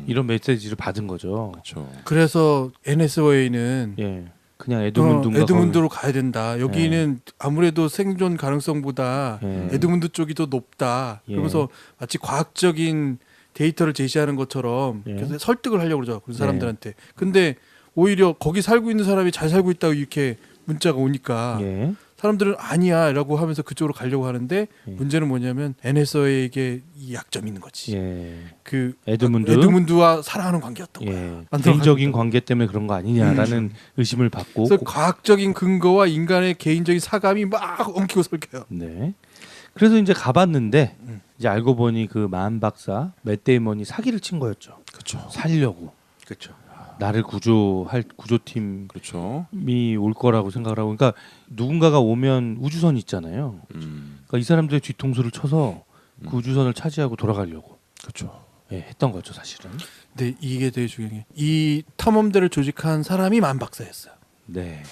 이런 메시지를 받은 거죠. 그렇죠. 그래서 NSOA는 예, 그냥 에드문드인가 에드문드로 가야 된다. 여기는 아무래도 생존 가능성보다 예. 에드문드 쪽이 더 높다. 예. 그러면서 마치 과학적인 데이터를 제시하는 것처럼 예. 그래서 설득을 하려고 그러죠. 그 네. 사람들한테. 근데 오히려 거기 살고 있는 사람이 잘 살고 있다고 이렇게 문자가 오니까 예. 사람들은 아니야라고 하면서 그쪽으로 가려고 하는데 예. 문제는 뭐냐면 NSO에게 이 약점이 있는 거지. 예. 그 에드문드? 에드문드와 사랑하는 관계였던 거야. 예. 만들어 개인적인 가지고. 관계 때문에 그런 거 아니냐라는 의심을 받고 그래서 과학적인 근거와 인간의 개인적인 사감이 막 엉키고 설켜요. 네. 그래서 이제 가봤는데 음. 이제 알고 보니 그 만 박사 맷 데이먼이 사기를 친 거였죠. 그렇죠. 살려고 그렇죠. 나를 구조할 구조팀이 그렇죠. 올 거라고 생각을 하고, 그러니까 누군가가 오면 우주선 있잖아요. 그러니까 이 사람들의 뒤통수를 쳐서 그 우주선을 차지하고 돌아가려고 그렇죠. 예, 했던 거죠 사실은. 근데 이게 되게 중요해. 이 탐험대를 조직한 사람이 만 박사였어요. 네.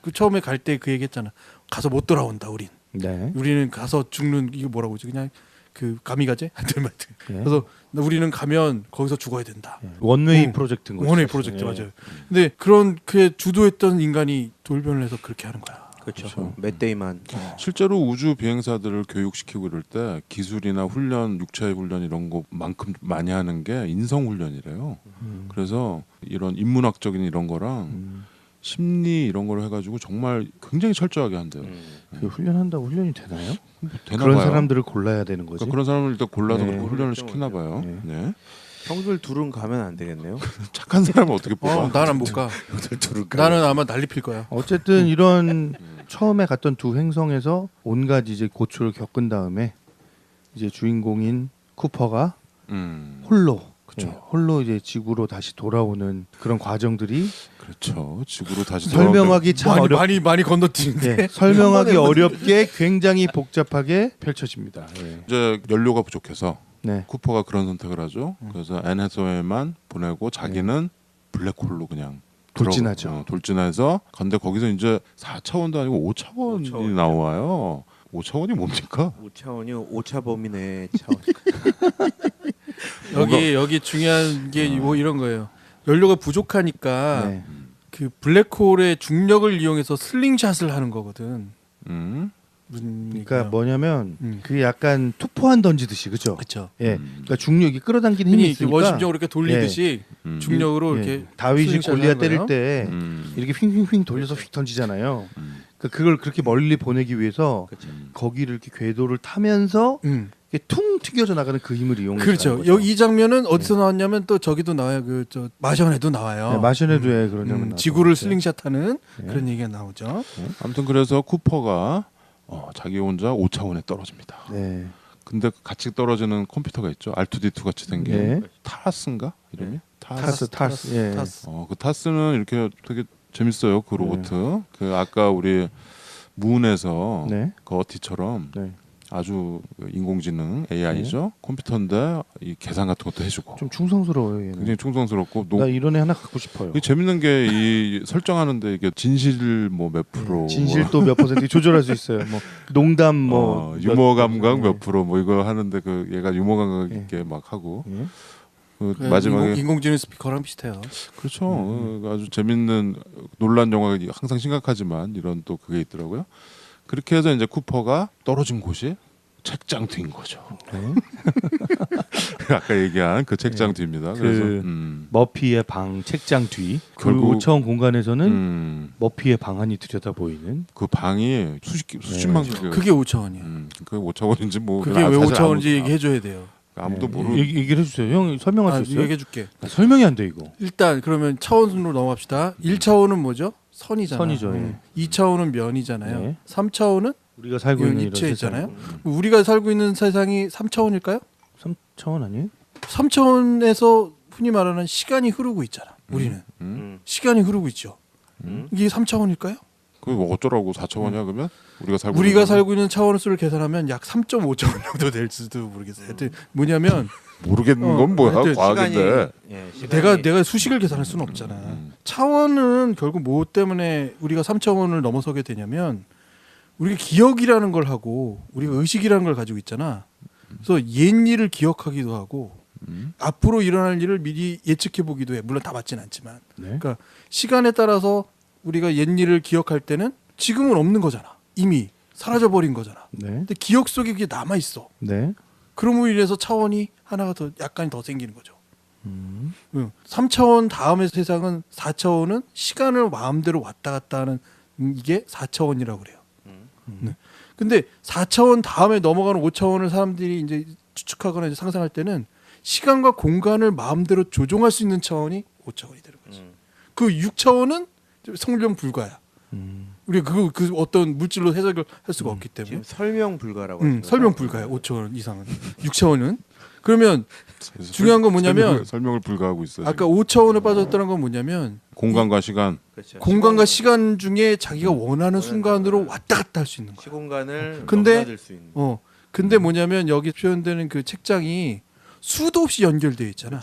그 처음에 갈 때 그 얘기했잖아. 가서 못 돌아온다. 네. 우리는 가서 죽는 이거 뭐라고 하지? 그냥 그 가미가제 한들마트. 예. 그래서 우리는 가면 거기서 죽어야 된다. 예. 원웨이 응. 프로젝트인 거죠. 원웨이 사실. 프로젝트 예. 맞아요. 근데 그런 그 주도했던 인간이 돌변을 해서 그렇게 하는 거야. 그렇죠. 맷 데이먼. 실제로 우주 비행사들을 교육시키고 이럴 때 기술이나 훈련, 육체 훈련 이런 것만큼 많이 하는 게 인성 훈련이래요. 그래서 이런 인문학적인 이런 거랑 심리 이런 걸 해가지고 정말 굉장히 철저하게 한대요. 그 훈련한다고 훈련이 되나요? 되나 그런 봐요. 사람들을 골라야 되는 거지. 그러니까 그런 사람을 일단 골라서 네. 그렇게 훈련을 시키나 봐요. 네. 네. 형들 둘은 가면 안 되겠네요. 착한 사람은 어떻게 뽑아? 나는 못 가. 형들 둘은 나는 아마 난리 필 거야. 어쨌든 이런 처음에 갔던 두 행성에서 온갖 이제 고초를 겪은 다음에 이제 주인공인 쿠퍼가 홀로 홀로 이제 지구로 다시 돌아오는 그런 과정들이 그렇죠. 지구로 다시 설명하기 참 많이 어렵. 많이 많이 건너뛰는데 예, 설명하기 어렵게 굉장히 복잡하게 펼쳐집니다. 예. 이제 연료가 부족해서 네. 쿠퍼가 그런 선택을 하죠. 그래서 앤 해서웨이만 보내고 자기는 블랙홀로 그냥 돌진하죠. 돌진해서 근데 거기서 이제 4차원도 아니고 5차원이 5차원. 나와요. 5차원이 뭡니까? 5차원이 오차범위네 차원. 여기 중요한 게 뭐 이런 거예요. 연료가 부족하니까 네. 그 블랙홀의 중력을 이용해서 슬링샷을 하는 거거든. 음. 무슨 그러니까 얘기야? 뭐냐면 그게 약간 투포한 던지듯이 그죠? 그렇죠. 예. 그러니까 중력이 끌어당기는 힘이 흔히 있으니까 원심력으로 이렇게 돌리듯이 음. 중력으로 예. 이렇게 다윗이 슬링샷을 골리앗 하는 때릴 거예요. 때 이렇게 휙휙휙 돌려서 휙 던지잖아요. 그러니까 그걸 그렇게 멀리 보내기 위해서 그렇죠. 거기를 이렇게 궤도를 타면서 이렇게 퉁 튀겨져 나가는 그 힘을 이용해서 그렇죠. 하는 거죠. 이 장면은 어디서 나왔냐면 또 저기도 나와요. 그 저 마션에도 나와요. 네, 마션에도 왜 그런 장면 지구를 나왔죠. 슬링샷하는 네. 그런 얘기가 나오죠. 아무튼 그래서 쿠퍼가 자기 혼자 5차원에 떨어집니다. 네. 근데 같이 떨어지는 컴퓨터가 있죠. R2D2 같이 생긴 네. 타스인가 이름이? 타스. 예. 타스. 그 타스는 이렇게 되게 재밌어요. 그 로봇. 그 아까 우리 문에서 네. 그 어티처럼 네. 아주 인공지능 AI죠. 컴퓨터인데 이 계산 같은 것도 해주고 좀 충성스러워요, 얘는. 굉장히 충성스럽고 나 이런 애 하나 갖고 싶어요. 이게 재밌는 게 이 설정하는데 이게 진실 뭐 몇 프로, 진실도 몇 퍼센트 조절할 수 있어요. 뭐 농담 뭐 유머 감각 예. 몇 프로 뭐 이거 하는데 그 얘가 유머 감각 있게 막 하고 예. 그 그 마지막에 인공지능 스피커랑 비슷해요. 그렇죠. 아주 재밌는 논란 영화가 항상 심각하지만 이런 또 그게 있더라고요. 그렇게 해서 이제 쿠퍼가 떨어진 곳이 책장 뒤인 거죠. 네. 아까 얘기한 그 책장 뒤입니다. 그 그래서 머피의 방 책장 뒤 결국- 그 5차원 공간에서는 머피의 방 안이 들여다 보이는 그 방이 수십만 개. 그게 5차원이에요. 그 5차원인지 뭐 그게 왜 5차원인지 얘기해 줘야 돼요. 아무도 예, 모르. 얘기를 해주세요. 형 설명할 수 있어요? 얘기해 줄게. 설명이 안 돼 이거. 일단 그러면 차원으로 넘어갑시다. 1차원은 뭐죠? 선이잖아요. 선이죠, 예. 2차원은 면이잖아요. 네. 3차원은 우리가 살고 있는 이런 입체 세상. 있잖아요. 우리가 살고 있는 세상이 3차원일까요? 3차원 아니에요? 3차원에서 흔히 말하는 시간이 흐르고 있잖아. 우리는 시간이 흐르고 있죠. 이게 3차원일까요? 그 어쩌라고 4차원이야 그러면 우리가 살고 있는 차원 수를 계산하면 약 3.5차원 정도 될 수도 모르겠어요. 하여튼 뭐냐면 모르겠는 건 뭐야 하여튼 과학인데. 내가 수식을 계산할 수는 없잖아. 차원은 결국 뭐 때문에 우리가 3차원을 넘어서게 되냐면 우리가 기억이라는 걸 하고 우리가 의식이라는 걸 가지고 있잖아. 그래서 옛 일을 기억하기도 하고 앞으로 일어날 일을 미리 예측해 보기도 해. 물론 다 맞진 않지만. 네. 그러니까 시간에 따라서 우리가 옛 일을 기억할 때는 지금은 없는 거잖아. 이미 사라져 버린 거잖아. 네. 근데 기억 속에 그게 남아 있어. 네. 그럼으로 인해서 차원이 하나가 더 약간 더 생기는 거죠. 3차원 다음의 세상은 4차원은 시간을 마음대로 왔다 갔다 하는 이게 4차원이라고 그래요. 네. 근데 4차원 다음에 넘어가는 5차원을 사람들이 이제 추측하거나 이제 상상할 때는 시간과 공간을 마음대로 조종할 수 있는 차원이 5차원이 되는 거지. 그 6차원은 설명 불가야. 우리가 그 어떤 물질로 해석을 할 수가 없기 때문에. 지금 설명 불가라고 하신 설명 거죠? 불가야. 5차원 이상은. 6차원은. 그러면 중요한 건 뭐냐면 설명을 불가하고 있어요. 아까 5차원에 빠졌다는 건 뭐냐면 공간과 시간. 그렇죠. 공간과 시간 중에 자기가 원하는 순간으로 왔다 갔다 할 수 있는 거야. 시공간을 근데- 넘나들 수 있는. 근데 뭐냐면 여기 표현되는 그 책장이 수도 없이 연결되어 있잖아.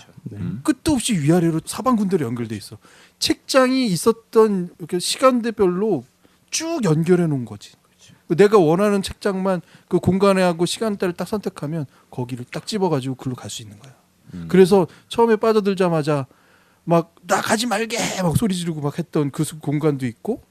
끝도 없이 위아래로 사방군대로 연결돼 있어. 책장이 있었던 이렇게 시간대별로 쭉 연결해 놓은 거지. 내가 원하는 책장만 그 공간에 하고 시간대를 딱 선택하면 거기를 딱 집어가지고 글로 갈 수 있는 거야. 그래서 처음에 빠져들자마자 막 나 가지 말게 막 소리 지르고 막 했던 그 공간도 있고,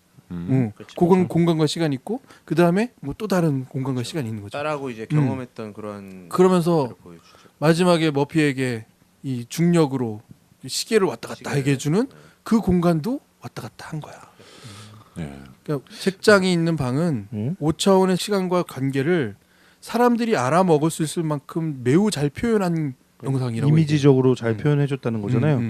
공간과 시간이 있고, 그 다음에 뭐 또 다른 공간과 시간이 있는 거죠. 딸하고 이제 경험했던 그런 그러면서 것들을 보여주죠. 마지막에 머피에게 이 중력으로 시계를 왔다 갔다 하게 해주는 그 공간도 왔다 갔다 한 거야. 네. 그러니까 책장이 있는 방은 5차원의 시간과 관계를 사람들이 알아먹을 수 있을 만큼 매우 잘 표현한 영상이라고. 이미지적으로 잘 표현해줬다는 거잖아요.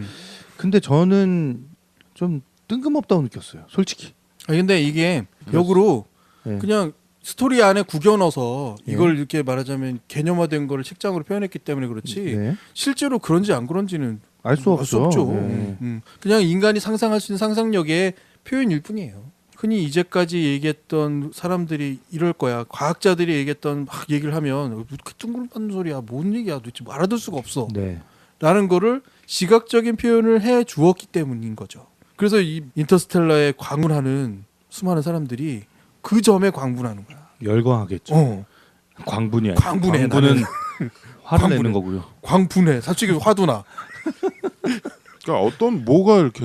근데 저는 좀 뜬금없다고 느꼈어요. 솔직히. 근데 이게 역으로 네. 그냥 스토리 안에 구겨 넣어서 예. 이걸 이렇게 말하자면 개념화된 거를 책장으로 표현했기 때문에 그렇지 네. 실제로 그런지 안 그런지는 알 수 알 수 없죠. 없죠. 네. 그냥 인간이 상상할 수 있는 상상력의 표현일 뿐이에요. 흔히 이제까지 얘기했던 사람들이 이럴 거야. 과학자들이 얘기했던 막 얘기를 하면 그 둥글받는 소리야. 뭔 얘기야. 도대체 알아들 수가 없어. 네. 라는 거를 시각적인 표현을 해 주었기 때문인 거죠. 그래서 이 인터스텔라에 광분하는 수많은 사람들이 그 점에 광분하는 거야. 열광하겠죠. 광분이 아니고 광분해, 광분은 화를 광분해. 내는 거고요. 광분해. 솔직히 화두나. 그러니까 어떤 뭐가 이렇게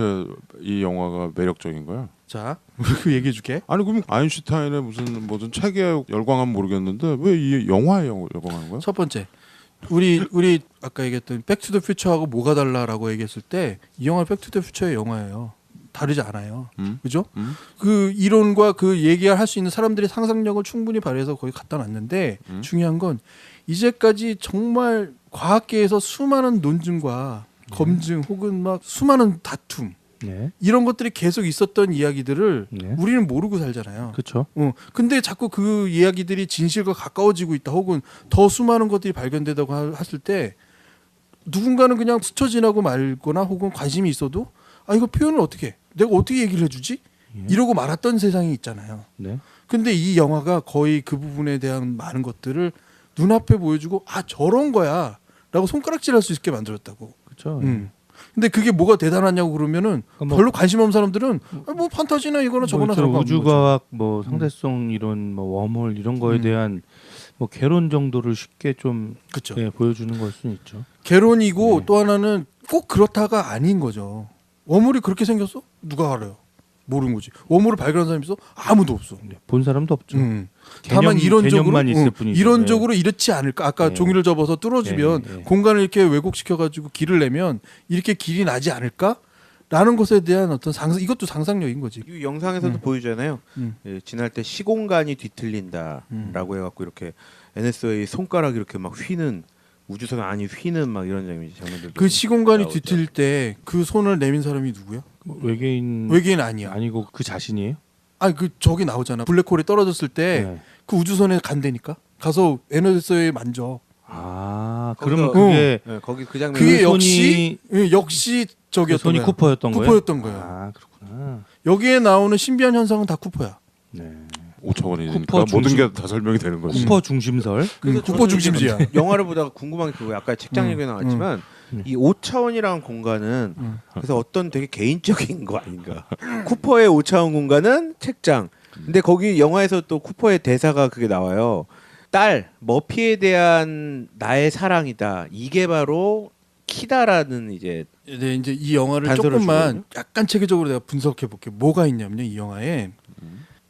이 영화가 매력적인 거야? 자, 그 얘기해 줄게. 아니 그럼 아인슈타인의 무슨 책에 열광하면 모르겠는데 왜 이 영화에 열광하는 거야? 첫 번째. 우리 아까 얘기했던 백투더 퓨처하고 뭐가 달라라고 얘기했을 때 이 영화는 백투더 퓨처의 영화예요. 다르지 않아요. 그죠? 그 이론과 그 얘기할 수 있는 사람들의 상상력을 충분히 발휘해서 거기 갖다 놨는데 중요한 건 이제까지 정말 과학계에서 수많은 논증과 검증 혹은 막 수많은 다툼 네. 이런 것들이 계속 있었던 이야기들을 네. 우리는 모르고 살잖아요. 그렇죠. 근데 자꾸 그 이야기들이 진실과 가까워지고 있다 혹은 더 수많은 것들이 발견되다고 했을 때 누군가는 그냥 스쳐 지나고 말거나 혹은 관심이 있어도 아 이거 표현을 어떻게 해? 내가 어떻게 얘기를 해주지? 이러고 말았던 세상이 있잖아요. 네. 근데 이 영화가 거의 그 부분에 대한 많은 것들을 눈앞에 보여주고 아 저런 거야 라고 손가락질할 수 있게 만들었다고. 그렇죠. 근데 그게 뭐가 대단하냐고 그러면은 뭐- 별로 관심 없는 사람들은 아, 뭐 판타지나 이거나 저거나 뭐 상관없는 거죠. 우주과학 뭐 상대성 이론 뭐 웜홀 이런 거에 대한 뭐 개론 정도를 쉽게 좀 그렇죠. 예, 보여주는 걸 수는 있죠. 개론이고 네. 또 하나는 꼭 그렇다가 아닌 거죠. 워물이 그렇게 생겼어? 누가 알아요? 모르는 거지. 워물을 발견한 사람이 있어? 아무도 없어. 네, 본 사람도 없죠. 다만 이론적으로 개념만 있을 뿐이죠. 이론적으로 이렇지 않을까? 아까 네. 종이를 접어서 뚫어주면 네, 네. 공간을 이렇게 왜곡시켜 가지고 길을 내면 이렇게 길이 나지 않을까? 라는 것에 대한 어떤 상상 이것도 상상력인 거지. 이 영상에서도 보여주잖아요. 음. 예, 지날 때 시공간이 뒤틀린다라고 해갖고 이렇게 NSA의 손가락 이렇게 막 휘는 우주선 안이 휘는 막 이런 장면들. 그 시공간이 나오죠. 뒤틀릴 때 그 손을 내민 사람이 누구야? 뭐 외계인 외계인 아니야. 아니고 그 자신이에요? 아니 그 저기 나오잖아. 블랙홀이 떨어졌을 때 네. 그 우주선에 간다니까. 가서 NSA에 만져. 아, 거기서- 그러면 그게 예, 거기 그 장면. 그게 그 역시 역시 그 저기였던 손이 거야. 쿠퍼였던 거예요? 쿠퍼였던 거야. 아, 그렇구나. 여기에 나오는 신비한 현상은 다 쿠퍼야. 네. 5차 원이니까 쿠퍼 모든 중심- 게 다 설명이 되는 거지. 쿠퍼 중심설. 그래서 쿠퍼 저는 중심지야. 영화를 보다가 궁금한 게 그거예요. 아까 책장 얘기 나왔지만 이 5차원이라는 공간은 그래서 어떤 되게 개인적인 거 아닌가. 쿠퍼의 5차원 공간은 책장. 근데 거기 영화에서 또 쿠퍼의 대사가 그게 나와요. 딸 머피에 대한 나의 사랑이다. 이게 바로 키다라는 이제 네, 이제 이 영화를 단서를 조금만 주거든요. 약간 체계적으로 내가 분석해 볼게. 뭐가 있냐면요, 이 영화에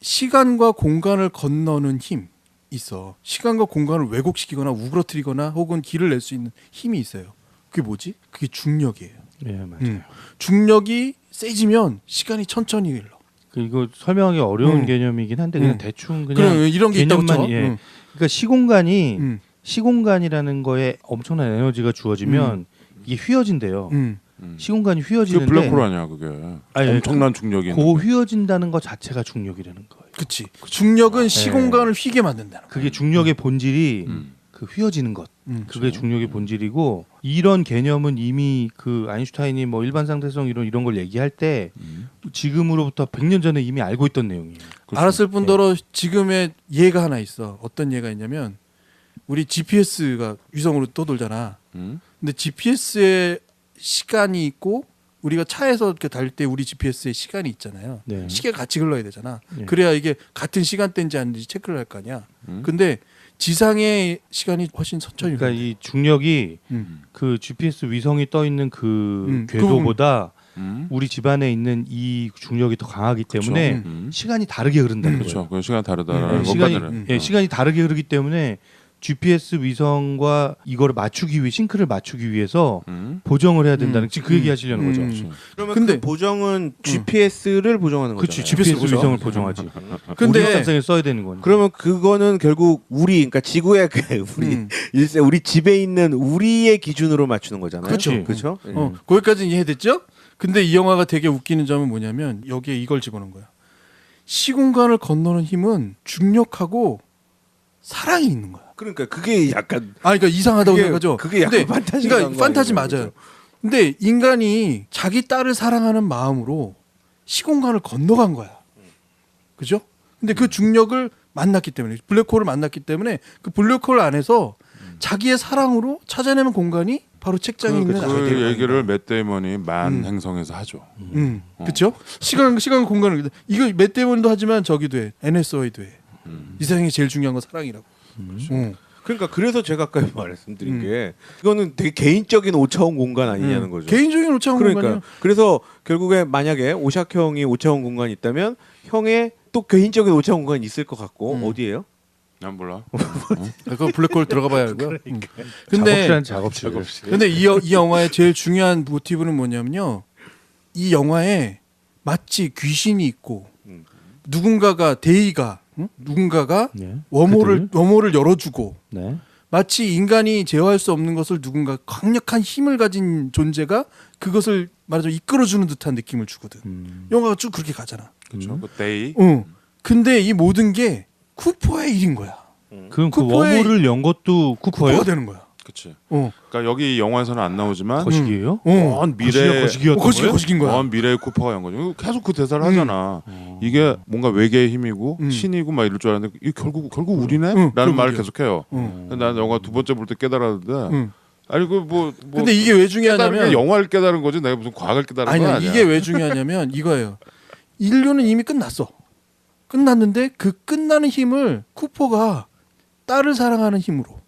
시간과 공간을 건너는 힘 있어. 시간과 공간을 왜곡시키거나 우그러뜨리거나 혹은 길을 낼 수 있는 힘이 있어요. 그게 뭐지? 그게 중력이에요. 예, 맞아요. 중력이 세지면 시간이 천천히 흘러. 그 이거 설명하기 어려운 음. 개념이긴 한데 그냥 음. 대충 그럼 그냥 이런 게 있다고 개념만 쳐. 예. 그러니까 시공간이 음. 시공간이라는 거에 엄청난 에너지가 주어지면 이게 휘어진대요. 시공간이 그게 휘어지는데 블랙홀 아니야 그게. 아니, 엄청난 중력이. 그 휘어진다는 것 자체가 중력이라는 거예요. 그치. 중력은 시공간을 휘게 만든다는 거야. 그게 중력의 본질이 음. 그 휘어지는 것. 그게 그렇죠. 중력의 본질이고 이런 개념은 이미 그 아인슈타인이 뭐 일반 상대성 이런 걸 얘기할 때 지금으로부터 100년 전에 이미 알고 있던 내용이에요. 알았을 뿐더러 지금의 예가 하나 있어. 어떤 예가 있냐면 우리 GPS가 위성으로 떠돌잖아. 근데 GPS에 시간이 있고 우리가 차에서 이렇게 달릴 때 우리 GPS에 시간이 있잖아요. 네. 시계가 같이 흘러야 되잖아. 네. 그래야 이게 같은 시간대인지 아닌지 체크를 할 거 아니야. 근데 지상의 시간이 훨씬 천천히 그러니까 흘러야 돼. 이 중력이 음. 그 GPS 위성이 떠 있는 그 그 궤도보다 음. 우리 집안에 있는 이 중력이 더 강하기 때문에 시간이 다르게 흐른다는 그렇죠. 거예요. 그 시간 다르다라는 네, 시간이 것까지는. 예, 시간이 다르게 흐르기 때문에 GPS 위성과 이거를 맞추기 위해 싱크를 맞추기 위해서 보정을 해야 된다는 지금 그 얘기 하시려는 거죠. 음. 그러면 근데- 그 보정은 GPS를 보정하는 그렇지. 거잖아요. GPS 보정. 위성을 보정하지. 근데- 오디오상에 써야 되는 거니까. 그러면 그거는 결국 우리 그러니까 지구의 그 우리 일세 우리 집에 있는 우리의 기준으로 맞추는 거잖아요. 그렇죠. 그렇죠? 거기까지는 이해됐죠? 근데 이 영화가 되게 웃기는 점은 뭐냐면 여기에 이걸 집어넣은 거야. 시공간을 건너는 힘은 중력하고 사랑이 있는 거야. 그러니까 그게 약간 그러니까 이상하다고 그게- 생각하죠. 그게 약간 근데 판타지가 그러니까 난거 판타지 아니에요, 맞아요. 그죠? 근데 인간이 자기 딸을 사랑하는 마음으로 시공간을 건너간 거야. 그죠? 근데 그 중력을 만났기 때문에 블랙홀을 만났기 때문에 그 블랙홀 안에서 자기의 사랑으로 찾아내는 공간이 바로 책장에 있는 그 아이들. 얘기를 맷 데이먼이 만 행성에서 하죠. 그렇죠? 시간 공간을 이거 맷 데이먼도 하지만 저기도 해. NSO에도 해. 이 세상에 제일 중요한 건 사랑이라고. 그러니까 그래서 제가 아까 말씀드린 게 이거는 되게 개인적인 5차원 공간 아니냐는 거죠. 개인적인 오차원 그러니까 공간이요. 그래서 결국에 만약에 오샥 형이 5차원 공간이 있다면 형의 또 개인적인 5차원 공간이 있을 것 같고 어디예요? 난 몰라. 그거 블랙홀 들어가 봐야 알고요. 근데 작업실한 작업실. 근데 이 영화의 제일 중요한 모티브는 뭐냐면요. 이 영화에 마치 귀신이 있고 누군가가 데이가 누군가가 네. 웜홀을 열어주고 네. 마치 인간이 제어할 수 없는 것을 누군가 강력한 힘을 가진 존재가 그것을 말하자면 이끌어주는 듯한 느낌을 주거든. 영화가 쭉 그렇게 가잖아. 그렇죠. 그 데이. 근데 이 모든 게 쿠퍼의 일인 거야. 그럼 그 쿠퍼의- 웜홀을 연 것도 쿠퍼예요? 쿠퍼가 되는 거야. 그렇지. 어. 그러니까 여기 이 영화에서는 안 나오지만 거시기예요? 먼 미래 거시기였던 거예요? 거식인 거야. 먼 미래의 쿠퍼가 연 거죠. 계속 그 대사를 하잖아. 이게 뭔가 외계의 힘이고 신이고 막 이럴 줄 알았는데 이 결국 우리네? 라는 결국이야. 말을 계속해요. 근데 난 영화 두 번째 볼 때 깨달았는데 아니 그 근데 이게 왜 깨달은 게 중요하냐면 영화를 깨달은 거지 내가 무슨 과학을 깨달은 건 아니야. 아니야. 이게 왜 중요하냐면 이거예요. 인류는 이미 끝났어. 끝났는데 그 끝나는 힘을 쿠퍼가 딸을 사랑하는 힘으로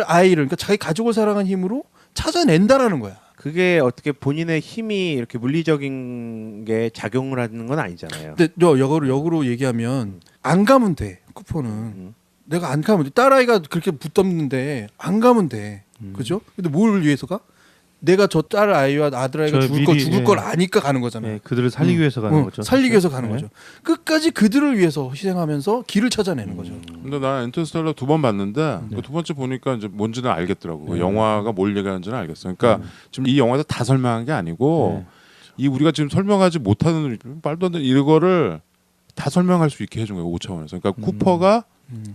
아이를 그러니까 자기 가족을 사랑하는 힘으로 찾아낸다라는 거야. 그게 어떻게 본인의 힘이 이렇게 물리적인 게 작용을 하는 건 아니잖아요. 근데 역으로 얘기하면 안 가면 돼. 쿠퍼는 내가 안 가면 돼. 딸아이가 그렇게 붙잡는데 안 가면 돼. 그죠? 근데 뭘 위해서 가? 내가 저 딸 아이와 아들 아이가 저 죽을 미리, 걸 아니까 가는 거잖아. 네, 그들을 살리기 위해서 가는 거죠. 살리기 위해서 가는 네. 거죠. 끝까지 그들을 위해서 희생하면서 길을 찾아내는 거죠. 근데 나 인터스텔라 두 번 봤는데 그 두 번째 보니까 이제 뭔지는 알겠더라고. 그 영화가 뭘 얘기하는지는 알겠어. 그러니까 지금 이 영화에서 다 설명한 게 아니고 이 우리가 지금 설명하지 못하는 말도 안 되는 이거를 다 설명할 수 있게 해준 거예요. 5차원에서. 그러니까 쿠퍼가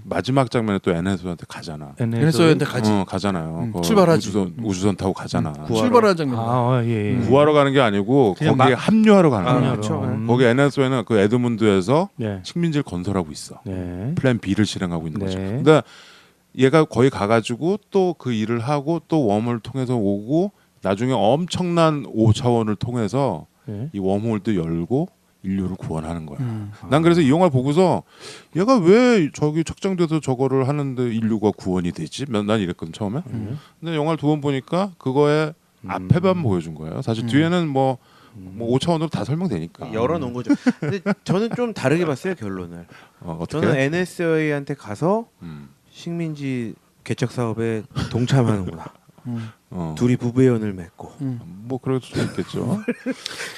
마지막 장면에 또 NSO한테 가잖아. NSO한테 가지. 가잖아요. 그 출발하지. 우주선 타고 가잖아. 출발하는 장면. 예. 구하러 가는 게 아니고 그냥 거기에 합류하러 가는 거야. 그렇죠. 거기 NSO에는 그 에드문드에서 네. 식민지를 건설하고 있어. 네. 플랜 B를 실행하고 있는 거죠. 네. 근데 얘가 거기 가가지고 또 그 일을 하고 또 웜을 통해서 오고 나중에 엄청난 5차원을 통해서 네. 이 웜홀도 열고 인류를 구원하는 거야. 난 그래서 이 영화를 보고서 얘가 왜 저기 책장돼서 저거를 하는데 인류가 구원이 되지? 난 이랬거든 처음에. 근데 영화를 두 번 보니까 그거의 앞에만 보여준 거예요. 사실 뒤에는 뭐 5차원으로 다 설명되니까. 열어놓은 거죠. 근데 저는 좀 다르게 봤어요 결론을. 어떻게? 저는 NSA한테 가서 음. 식민지 개척 사업에 동참하는구나. 둘이 둘이 부부연을 맺고 뭐 그럴 수도 있겠죠.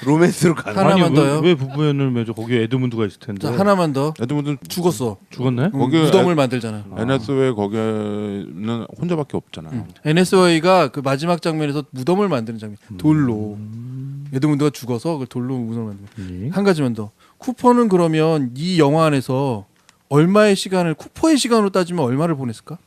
로맨스로 가는. 하나만 아니, 더요. 왜 부부연을 맺어? 거기에 에드문드가 있을 텐데. 자, 하나만 더. 에드문드 죽었어. 죽었네? 거기에 무덤을 만들잖아. NSO에 거기는 혼자밖에 없잖아. NSO가 그 마지막 장면에서 무덤을 만드는 장면. 돌로. 에드문드가 죽어서 그 돌로 무덤을 만드는. 한 가지만 더. 쿠퍼는 그러면 이 영화 안에서 얼마의 시간을 쿠퍼의 시간으로 따지면 얼마를 보냈을까?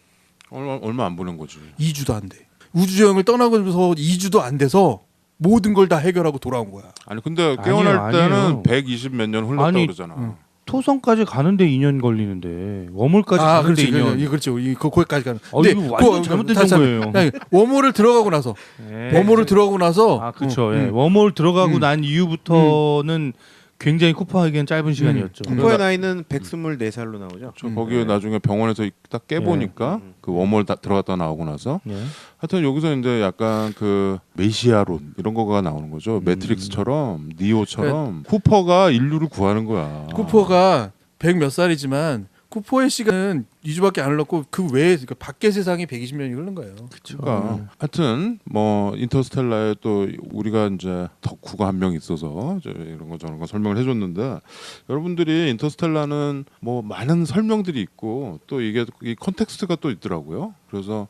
얼마 안 보낸 거지. 2주도 안 돼. 우주여행을 떠나고서 2주도 안 돼서 모든 걸 다 해결하고 돌아온 거야. 아니 근데 깨어날 때는 아니에요. 120 몇 년 흘렀다고 아니, 그러잖아. 토성까지 가는데 2년 걸리는데 웜홀까지 가는데 그렇지. 2년. 그렇죠. 거기까지 가는. 이거 완전 잘못된 정보예요. 웜홀을 들어가고 나서. 네. 웜홀을 들어가고 나서. 그렇죠. 예. 웜홀 들어가고 난 이후부터는 굉장히 쿠퍼에겐 짧은 시간이었죠. 쿠퍼의 나이는 124살로 나오죠. 거기에 나중에 병원에서 딱 깨보니까 그 웜홀 다 들어갔다 나오고 나서 예. 하여튼 여기서 이제 약간 그 메시아론 이런 거가 나오는 거죠. 매트릭스처럼 니오처럼 쿠퍼가 인류를 구하는 거야. 쿠퍼가 100 몇 살이지만 쿠퍼의 시간은 2주밖에 안 흘렀고 그 외에 그러니까 밖의 세상이 120년이 흐른 거예요. 그러니까 하여튼 뭐 인터스텔라에 또 우리가 이제 덕후가 한 명 있어서 이런 거 저런 거 설명을 해줬는데 여러분들이 인터스텔라는 뭐 많은 설명들이 있고 또 이게 이 컨텍스트가 또 있더라고요. 그래서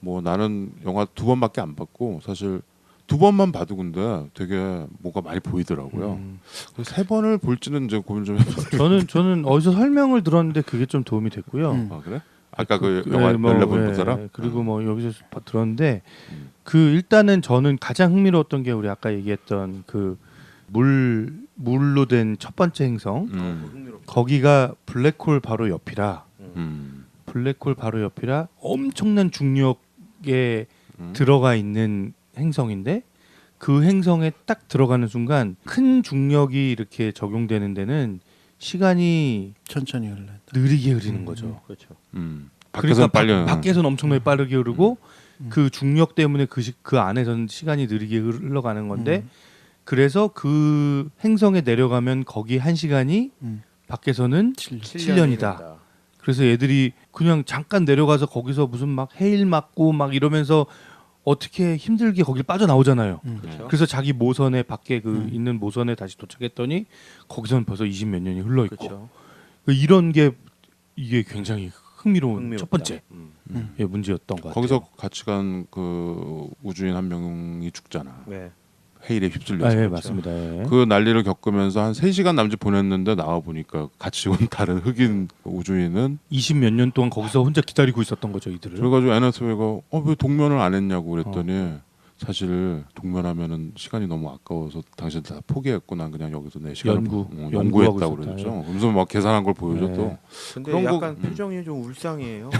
뭐 나는 영화 두 번밖에 안 봤고 사실 두 번만 봐도 근데 되게 뭐가 많이 보이더라고요. 그래서 세 번을 볼지는 이제 고민 좀 해봤어요. 저는 어디서 설명을 들었는데 그게 좀 도움이 됐고요. 아 그래? 아까 그 영화 뭐, 14번 예, 본 사람? 그리고 뭐 여기서 들었는데 그 일단은 저는 가장 흥미로웠던 게 우리 아까 얘기했던 그 물로 된 첫 번째 행성 거기가 블랙홀 바로 옆이라 블랙홀 바로 옆이라 엄청난 중력에 들어가 있는 행성인데 그 행성에 딱 들어가는 순간 큰 중력이 이렇게 적용되는 데는 시간이 천천히 흘러. 느리게 흐르는 거죠. 그렇죠. 밖에서는 빨리 밖에서는 엄청나게 빠르게 흐르고 그 중력 때문에 그 안에서는 시간이 느리게 흘러가는 건데 그래서 그 행성에 내려가면 거기 1시간이 밖에서는 7년이다. 그래서 애들이 그냥 잠깐 내려가서 거기서 무슨 막 해일 맞고 막 이러면서 어떻게 힘들게 거길 빠져나오잖아요. 그렇죠. 그래서 자기 모선에 밖에 그 있는 모선에 다시 도착했더니 거기서는 벌써 20몇 년이 흘러 있고 그렇죠. 이런 게 이게 굉장히 흥미로운 흥미롭다. 첫 번째 예, 문제였던 것 같아요. 거기서 같이 간 그 우주인 한 명이 죽잖아. 네. 헤일에 휩쓸려서. 예, 맞습니다. 예. 그 난리를 겪으면서 한 3시간 남짓 보냈는데 나와 보니까 같이 온 다른 흑인 우주인은 20몇 년 동안 거기서 혼자 기다리고 있었던 거죠, 이들을. 그래가지고 NSA가 왜 동면을 안 했냐고 그랬더니 사실 동면하면은 시간이 너무 아까워서 당신 다 포기했고 난 그냥 여기서 내 시간을 연구하고 연구했다고 있었다. 그랬죠. 그래서 막 계산한 걸 보여줘 또. 네. 근데 그런 거- 약간 표정이 좀 울상해요.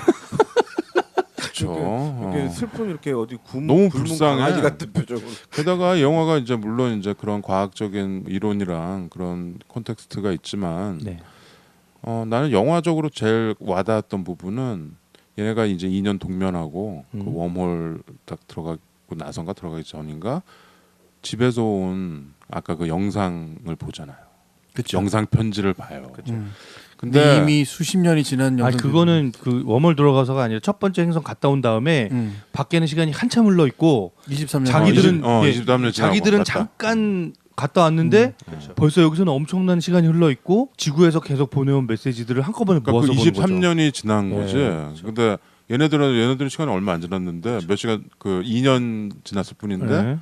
그렇죠. 이렇게 슬픈 이렇게 어디 너무 굶은 불쌍해. 강아지 같은 표정으로. 게다가 이 영화가 이제 물론 이제 그런 과학적인 이론이랑 그런 콘텍스트가 있지만 네. 나는 영화적으로 제일 와닿았던 부분은 얘네가 이제 2년 동면하고 그 웜홀 딱 들어가고 나선가 들어가기 전인가 집에서 온 아까 그 영상을 보잖아요. 그쵸. 영상 편지를 봐요. 근데 근데 이미 수십 년이 지난 아 영상. 그거는 그 웜홀 들어가서가 아니라 첫 번째 행성 갔다 온 다음에 밖에는 시간이 한참 흘러 있고 23년. 자기들은 23년 지나고 자기들은 갔다. 잠깐 갔다 왔는데 벌써 여기서는 엄청난 시간이 흘러 있고 지구에서 계속 보내온 메시지들을 한꺼번에 그러니까 모아서 그 보는 거죠. 23년이 지난 네, 거지. 그렇죠. 근데 얘네들은 시간이 얼마 안 지났는데 몇 시간 그 2년 지났을 뿐인데 네.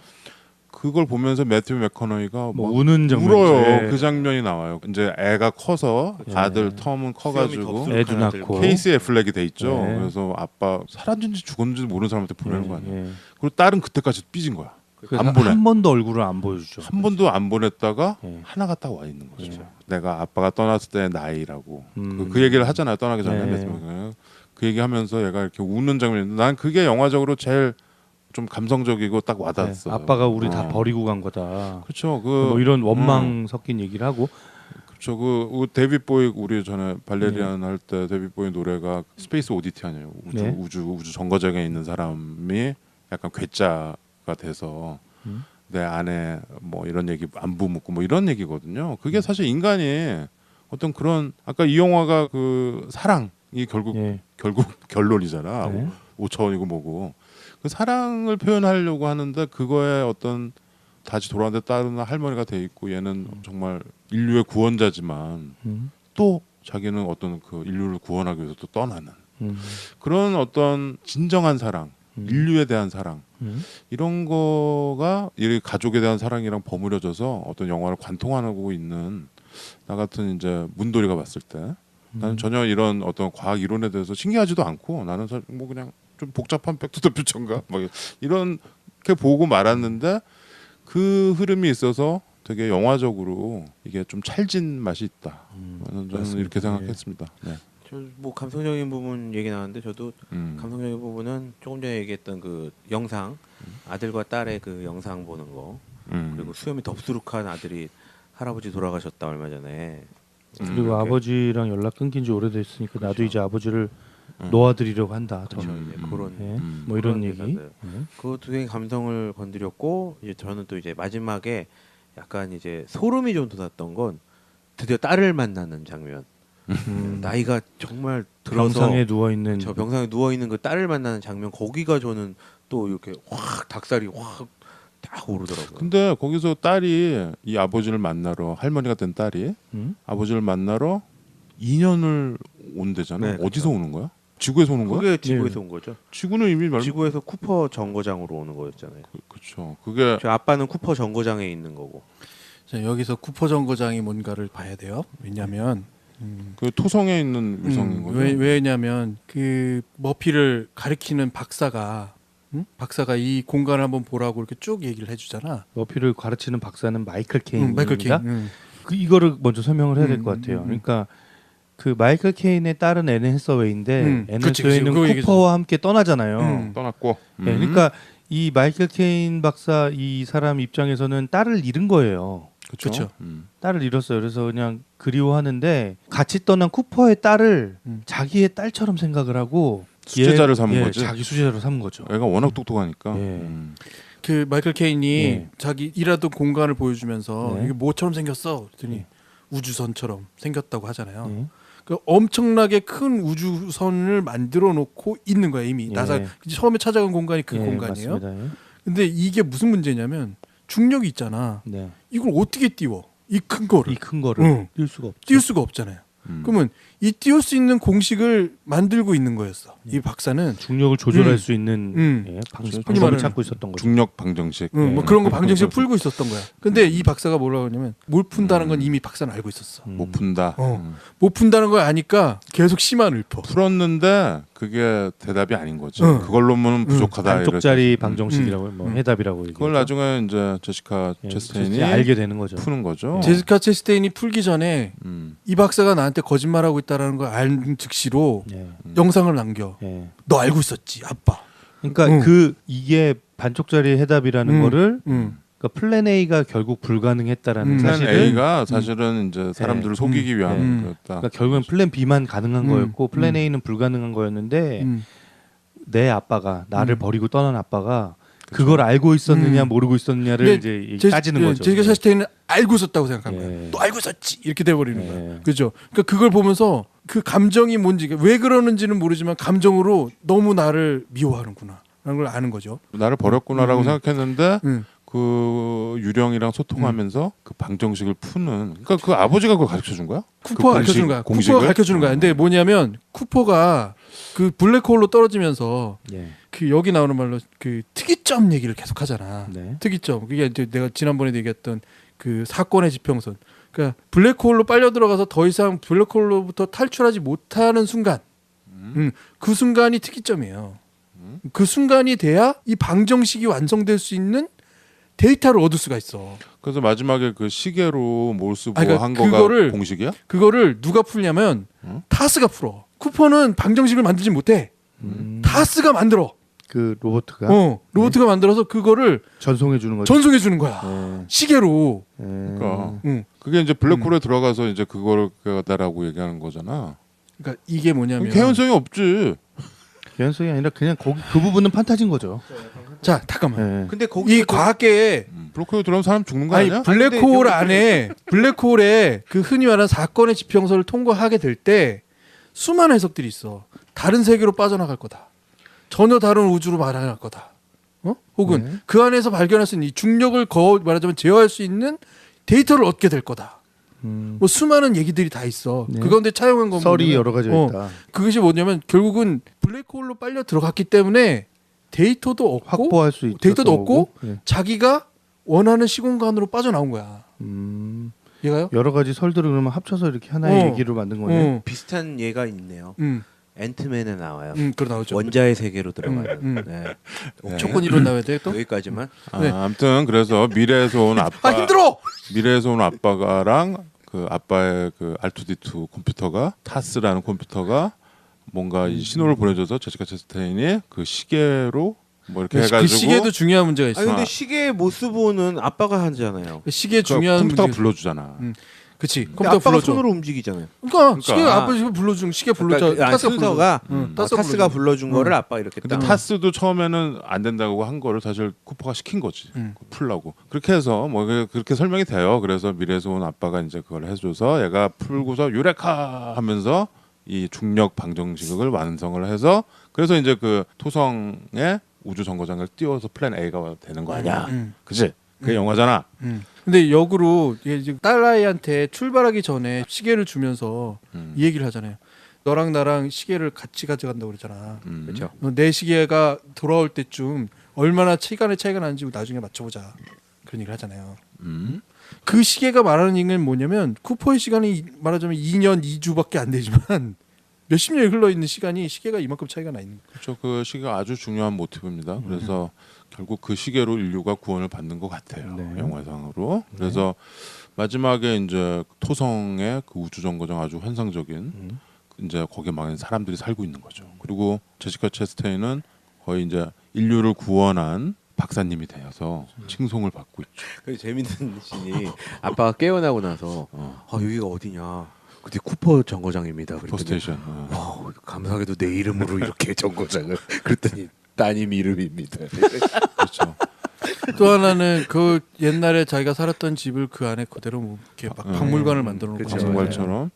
그걸 보면서 매튜 맥커너이가 뭐 막 우는 장면 울어요. 그 장면이 나와요. 이제 애가 커서 네. 아들 텀은 커가지고 수염이 애도 낳고 케이스 애플렉이 돼 있죠. 네. 그래서 아빠 살았는지 죽었는지 모르는 사람한테 보내는 거 아니야. 예. 그리고 딸은 그때까지 삐진 거야. 그래서 안 보내. 한 번도 얼굴을 안 보여주죠. 한 번도 안 보냈다가 네. 하나가 딱 와 있는 거죠. 네. 내가 아빠가 떠났을 때 나이라고 음. 그 얘기를 하잖아요. 떠나기 전에 네. 매튜 맥커너이가. 그 얘기하면서 얘가 이렇게 우는 장면인데 난 그게 영화적으로 제일 좀 감성적이고 딱 와닿았어. 네. 아빠가 우리 다 버리고 간 거다. 그렇죠. 뭐 이런 원망 섞인 얘기를 하고 그렇죠. 그 데뷔 보이 우리 전에 발레리안 할 때 데뷔 보이 노래가 스페이스 오디티 아니에요. 네. 우주 정거장에 있는 사람이 약간 괴짜가 돼서 내 아내 뭐 이런 얘기 안부 묻고 뭐 이런 얘기거든요. 그게 사실 인간이 어떤 그런 아까 이 영화가 그 사랑이 결국 예. 결론이잖아. 네. 5차원이고 뭐고 그 사랑을 표현하려고 하는데 그거에 어떤 다시 돌아왔는데 딸은 할머니가 돼 있고 얘는 정말 인류의 구원자지만 또 자기는 어떤 그 인류를 구원하기 위해서 또 떠나는 그런 어떤 진정한 사랑, 인류에 대한 사랑 이런 거가 이 가족에 대한 사랑이랑 버무려져서 어떤 영화를 관통하고 있는 나 같은 이제 문돌이가 봤을 때 나는 전혀 이런 어떤 과학 이론에 대해서 신기하지도 않고 나는 뭐 그냥 좀 복잡한 백투더퓨처인가 뭐 이렇게 보고 말았는데 그 흐름이 있어서 되게 영화적으로 이게 좀 찰진 맛이 있다. 저는 이렇게 생각했습니다. 네. 저 뭐 감성적인 부분 얘기 나왔는데 저도 감성적인 부분은 조금 전에 얘기했던 그 영상 아들과 딸의 그 영상 보는 거 그리고 수염이 덥수룩한 아들이 할아버지 돌아가셨다 얼마 전에 그리고 이렇게. 아버지랑 연락 끊긴 지 오래됐으니까 나도 그렇죠. 이제 아버지를 놓아드리려고 한다. 더. 그렇죠. 이제 그런 예. 뭐 이런 얘기. 대사들. 그 되게 감성을 건드렸고 이제 저는 또 이제 마지막에 약간 이제 소름이 좀 돋았던 건 드디어 딸을 만나는 장면. 나이가 정말 들어서 병상에 누워 있는 저 병상에 누워 있는 그 딸을 만나는 장면 거기가 저는 또 이렇게 확 닭살이 확 딱 오르더라고요. 근데 거기서 딸이 이 아버지를 만나러 할머니가 된 딸이 아버지를 만나러 2년을 온대잖아. 네, 그렇죠. 어디서 오는 거야? 지구에서 오는 거야? 그게 지구에서 온 거죠. 지구는 이미 지구에서 쿠퍼 정거장으로 오는 거였잖아요. 그렇죠. 그게 저 아빠는 쿠퍼 정거장에 있는 거고. 자, 여기서 쿠퍼 정거장이 뭔가를 봐야 돼요. 왜냐하면 그 토성에 있는 위성인 거죠. 왜냐하면 그 머피를 가리키는 박사가 이 공간을 한번 보라고 이렇게 쭉 얘기를 해주잖아. 머피를 가르치는 박사는 마이클 케인입니다. 마이클 케인. 그 이거를 먼저 설명을 해야 될 것 같아요. 그러니까 그 마이클 케인의 딸은 애는 해서웨이인데 애는 해서웨이는 쿠퍼와 함께 떠나잖아요. 떠났고. 네, 그러니까 이 마이클 케인 박사 이 사람 입장에서는 딸을 잃은 거예요. 그렇죠. 딸을 잃었어요. 그래서 그냥 그리워하는데 같이 떠난 쿠퍼의 딸을 자기의 딸처럼 생각을 하고 수제자를 삼은 거지. 자기 수제자로 삼은 거죠. 애가 워낙 똑똑하니까. 그 마이클 케인이 예. 자기 일하던 공간을 보여주면서 네. 이게 뭐처럼 생겼어? 그랬더니 우주선처럼 생겼다고 하잖아요. 네. 그 엄청나게 큰 우주선을 만들어 놓고 있는 거야 이미. 예. 나사 처음에 찾아간 공간이 그 예, 공간이에요. 맞습니다. 예. 근데 이게 무슨 문제냐면 중력이 있잖아. 네. 이걸 어떻게 띄워? 이 큰 거를. 이 큰 거를 응. 띄울 수가 없죠. 띄울 수가 없잖아요. 그러면 이 띄울 수 있는 공식을 만들고 있는 거였어. 이 박사는 중력을 조절할 수 있는 흔히 방법을 말하는 찾고 있었던 거죠. 중력 방정식. 뭐 그런 거 방정식을 풀고 있었던 거야. 근데 이 박사가 뭐라고 하냐면 못 푼다는 건 이미 박사는 알고 있었어. 못 푼다. 못 푼다는 걸 아니까 계속 심한을 펴. 풀었는데 그게 대답이 아닌 거죠. 그걸로는 부족하다. 반쪽짜리 방정식이라고 뭐 해답이라고 그걸 얘기하죠. 나중에 이제 제시카 체스테인이 알게 되는 거죠. 푸는 거죠. 제시카 체스테인이 풀기 전에 음. 이 박사가 나한테 거짓말하고 있다라는 걸 알 즉시로 예. 영상을 남겨. 예. 너 알고 있었지, 아빠. 그러니까 이게 반쪽짜리 해답이라는 거를 그러니까 플랜 A가 결국 불가능했다라는 플랜 사실을 A가 사실은 이제 사람들을 속이기 위한 거였다. 그러니까 결국엔 플랜 B만 가능한 거였고 플랜 A는 불가능한 거였는데 내 아빠가 나를 버리고 떠난 아빠가 그걸 알고 있었느냐 모르고 있었느냐를 이제 따지는 거죠. 제시카 체스테인은 알고 있었다고 생각한 거야. 예. 너 알고 있었지 이렇게 돼버리는 예. 거야. 그죠? 그러니까 그걸 보면서 그 감정이 뭔지 왜 그러는지는 모르지만 감정으로 너무 나를 미워하는구나 라는 걸 아는 거죠. 나를 버렸구나라고 생각했는데 음. 그 유령이랑 소통하면서 그 방정식을 푸는. 그러니까 그 아버지가 그걸 가르쳐 준 거야? 쿠퍼가 가르쳐 주는 거야. 쿠퍼가 가르쳐 주는 거야. 근데 뭐냐면 쿠퍼가 그 블랙홀로 떨어지면서 예. 그 여기 나오는 말로 그 특이점 얘기를 계속 하잖아. 네. 특이점. 그게 이제 내가 지난번에 얘기했던 그 사건의 지평선. 그러니까 블랙홀로 빨려 들어가서 더 이상 블랙홀로부터 탈출하지 못하는 순간. 그 순간이 특이점이에요. 그 순간이 돼야 이 방정식이 완성될 수 있는 데이터를 얻을 수가 있어. 그래서 마지막에 그 시계로 몰수부 그러니까 한 거가 그거를 공식이야? 그거를 누가 풀냐면 타스가 풀어. 쿠퍼는 방정식을 만들지 못해. 타스가 만들어. 그 로버트가 로버트가 만들어서 그거를 전송해 주는 거죠. 전송해 주는 거야. 예. 시계로. 그러니까 응. 그게 이제 블랙홀에 들어가서 이제 그걸 그다라고 얘기하는 거잖아. 그러니까 이게 뭐냐면 개연성이 없지. 개연성이 아니라 그냥 그 부분은 판타지인 거죠. 자 잠깐만. 예. 근데 거기 이 과학계에 블랙홀에 들어가면 사람 죽는 거 아니 아니야? 블랙홀 안에 블랙홀에 그 흔히 말하는 사건의 지평선을 통과하게 될 때 수많은 해석들이 있어. 다른 세계로 빠져나갈 거다. 전혀 다른 우주로 말할 거다. 혹은 그 안에서 발견할 수 있는 이 중력을 말하자면 제어할 수 있는 데이터를 얻게 될 거다. 뭐 수많은 얘기들이 다 있어. 네. 그 가운데 차용한 건 썰이 뭐냐면, 여러 가지가 있다. 그것이 뭐냐면 결국은 블랙홀로 빨려 들어갔기 때문에 데이터도 얻고 확보할 수 있다. 데이터도 얻고 예. 자기가 원하는 시공간으로 빠져나온 거야. 얘가요? 여러 가지 설들을 그러면 합쳐서 이렇게 하나의 얘기로 만든 거네요. 비슷한 예가 있네요. 앤트맨에 나와요. 그거 나오죠. 원자의 세계로 들어가는. 네. 조건 이론 나와야 돼 또? 여기까지만. 네. 아무튼 그래서 미래에서 온 아빠 힘들어. 미래에서 온 아빠가랑 그 아빠의 그 R2D2 컴퓨터가 타스라는 컴퓨터가 뭔가 이 신호를 보내줘서 제시카 체스테인이 그 시계로 뭐 이렇게 해가지고 그 시계도 중요한 문제가 있어. 아니 근데 시계의 모습은 아빠가 하잖아요. 그 시계 그러니까 중요한 컴퓨터가 문제. 불러주잖아. 그치. 근데 컴퓨터 아빠가 불러줘. 손으로 움직이잖아요. 그러니까 시계 아빠 지금 불러준 시계 불러줘. 그러니까 타스가 순서가 타스가 타스가 불러준 거를 아빠 이렇게 근데 딱. 타스도 처음에는 안 된다고 한 거를 사실 쿠퍼가 시킨 거지. 풀라고. 그렇게 해서 뭐 그렇게 설명이 돼요. 그래서 미래에서 온 아빠가 이제 그걸 해줘서 얘가 풀고서 유레카 하면서 이 중력 방정식을 완성을 해서 그래서 이제 그 토성에 우주 정거장을 띄워서 플랜 A가 되는 거 아니야. 그지? 그게 영화잖아. 근데 역으로 이게 지금 딸아이한테 출발하기 전에 시계를 주면서 이 얘기를 하잖아요. 너랑 나랑 시계를 같이 가져간다고 그러잖아. 그렇죠. 내 시계가 돌아올 때쯤 얼마나 시간의 차이가 나는지 나중에 맞춰보자. 그런 얘기를 하잖아요. 그 시계가 말하는 얘기는 뭐냐면 쿠퍼의 시간이 말하자면 2년 2주밖에 안 되지만 몇십 년이 흘러 있는 시간이 시계가 이만큼 차이가 나 있는 거예요. 그렇죠. 그 시계가 아주 중요한 모티브입니다. 그래서 결국 그 시계로 인류가 구원을 받는 것 같아요. 네. 영화상으로. 그래서 마지막에 이제 토성의 그 우주 정거장 아주 환상적인 이제 거기에 많은 사람들이 살고 있는 거죠. 그리고 제시카 체스테인은 거의 이제 인류를 구원한 박사님이 되어서 칭송을 받고 있죠. 그 재밌는 신이 아빠가 깨어나고 나서 여기가 어디냐? 근데 쿠퍼 정거장입니다. 쿠퍼 스테이션. 감사하게도 내 이름으로 이렇게 정거장을. 그랬더니 따님 이름입니다. 그렇죠. 또 하나는 그 옛날에 자기가 살았던 집을 그 안에 그대로 뭐 이렇게 막 박물관을 만들어 놓고 그쵸. 정말처럼.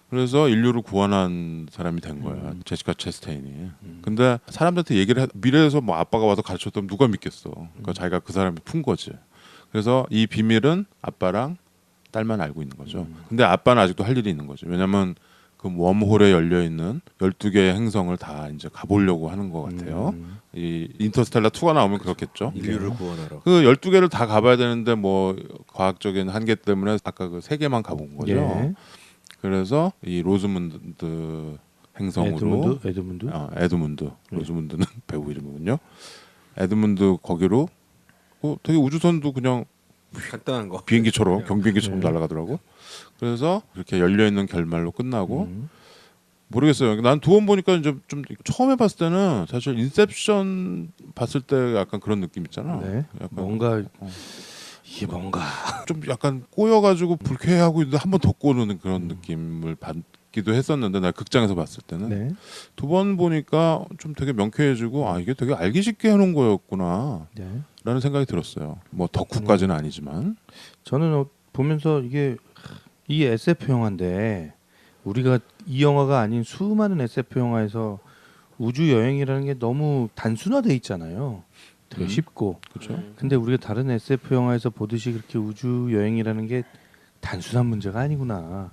그래서 인류를 구원한 사람이 된 거야. 제시카 체스테인이. 근데 사람들한테 얘기를 미래에서 뭐 아빠가 와서 가르쳤다면 누가 믿겠어. 그러니까 자기가 그 사람이 푼 거지. 그래서 이 비밀은 아빠랑 딸만 알고 있는 거죠. 근데 아빠는 아직도 할 일이 있는 거죠. 왜냐면 그 웜홀에 열려 있는 12개의 행성을 다 이제 가보려고 하는 것 같아요. 이 인터스텔라 2가 나오면 그렇겠죠. 인류를 구원하러. 그 12개를 다 가봐야 되는데 뭐 과학적인 한계 때문에 아까 그 3개만 가본 거죠. 예. 그래서 이 로즈문드 행성으로 에드문드. 로즈문드는 배우 이름이군요. 에드문드 거기로 되게 우주선도 그냥 간단한 거. 비행기처럼 경비행기처럼 날아가더라고. 그래서 이렇게 열려 있는 결말로 끝나고 모르겠어요. 난 두 번 보니까 이제 좀 처음에 봤을 때는 사실 인셉션 봤을 때 약간 그런 느낌 있잖아. 네. 약간 뭔가 이게 뭔가 좀 약간 꼬여가지고 불쾌하고 있는데 한 번 더 꼬는 그런 느낌을 받기도 했었는데 나 극장에서 봤을 때는 네. 두 번 보니까 좀 되게 명쾌해지고 이게 되게 알기 쉽게 해놓은 거였구나 네. 라는 생각이 들었어요. 뭐 덕후까지는 아니지만 저는 보면서 이게 이 SF 영화인데 우리가 이 영화가 아닌 수많은 SF 영화에서 우주 여행이라는 게 너무 단순화돼 있잖아요. 되게 쉽고. 그렇죠. 근데 우리가 다른 SF 영화에서 보듯이 그렇게 우주 여행이라는 게 단순한 문제가 아니구나.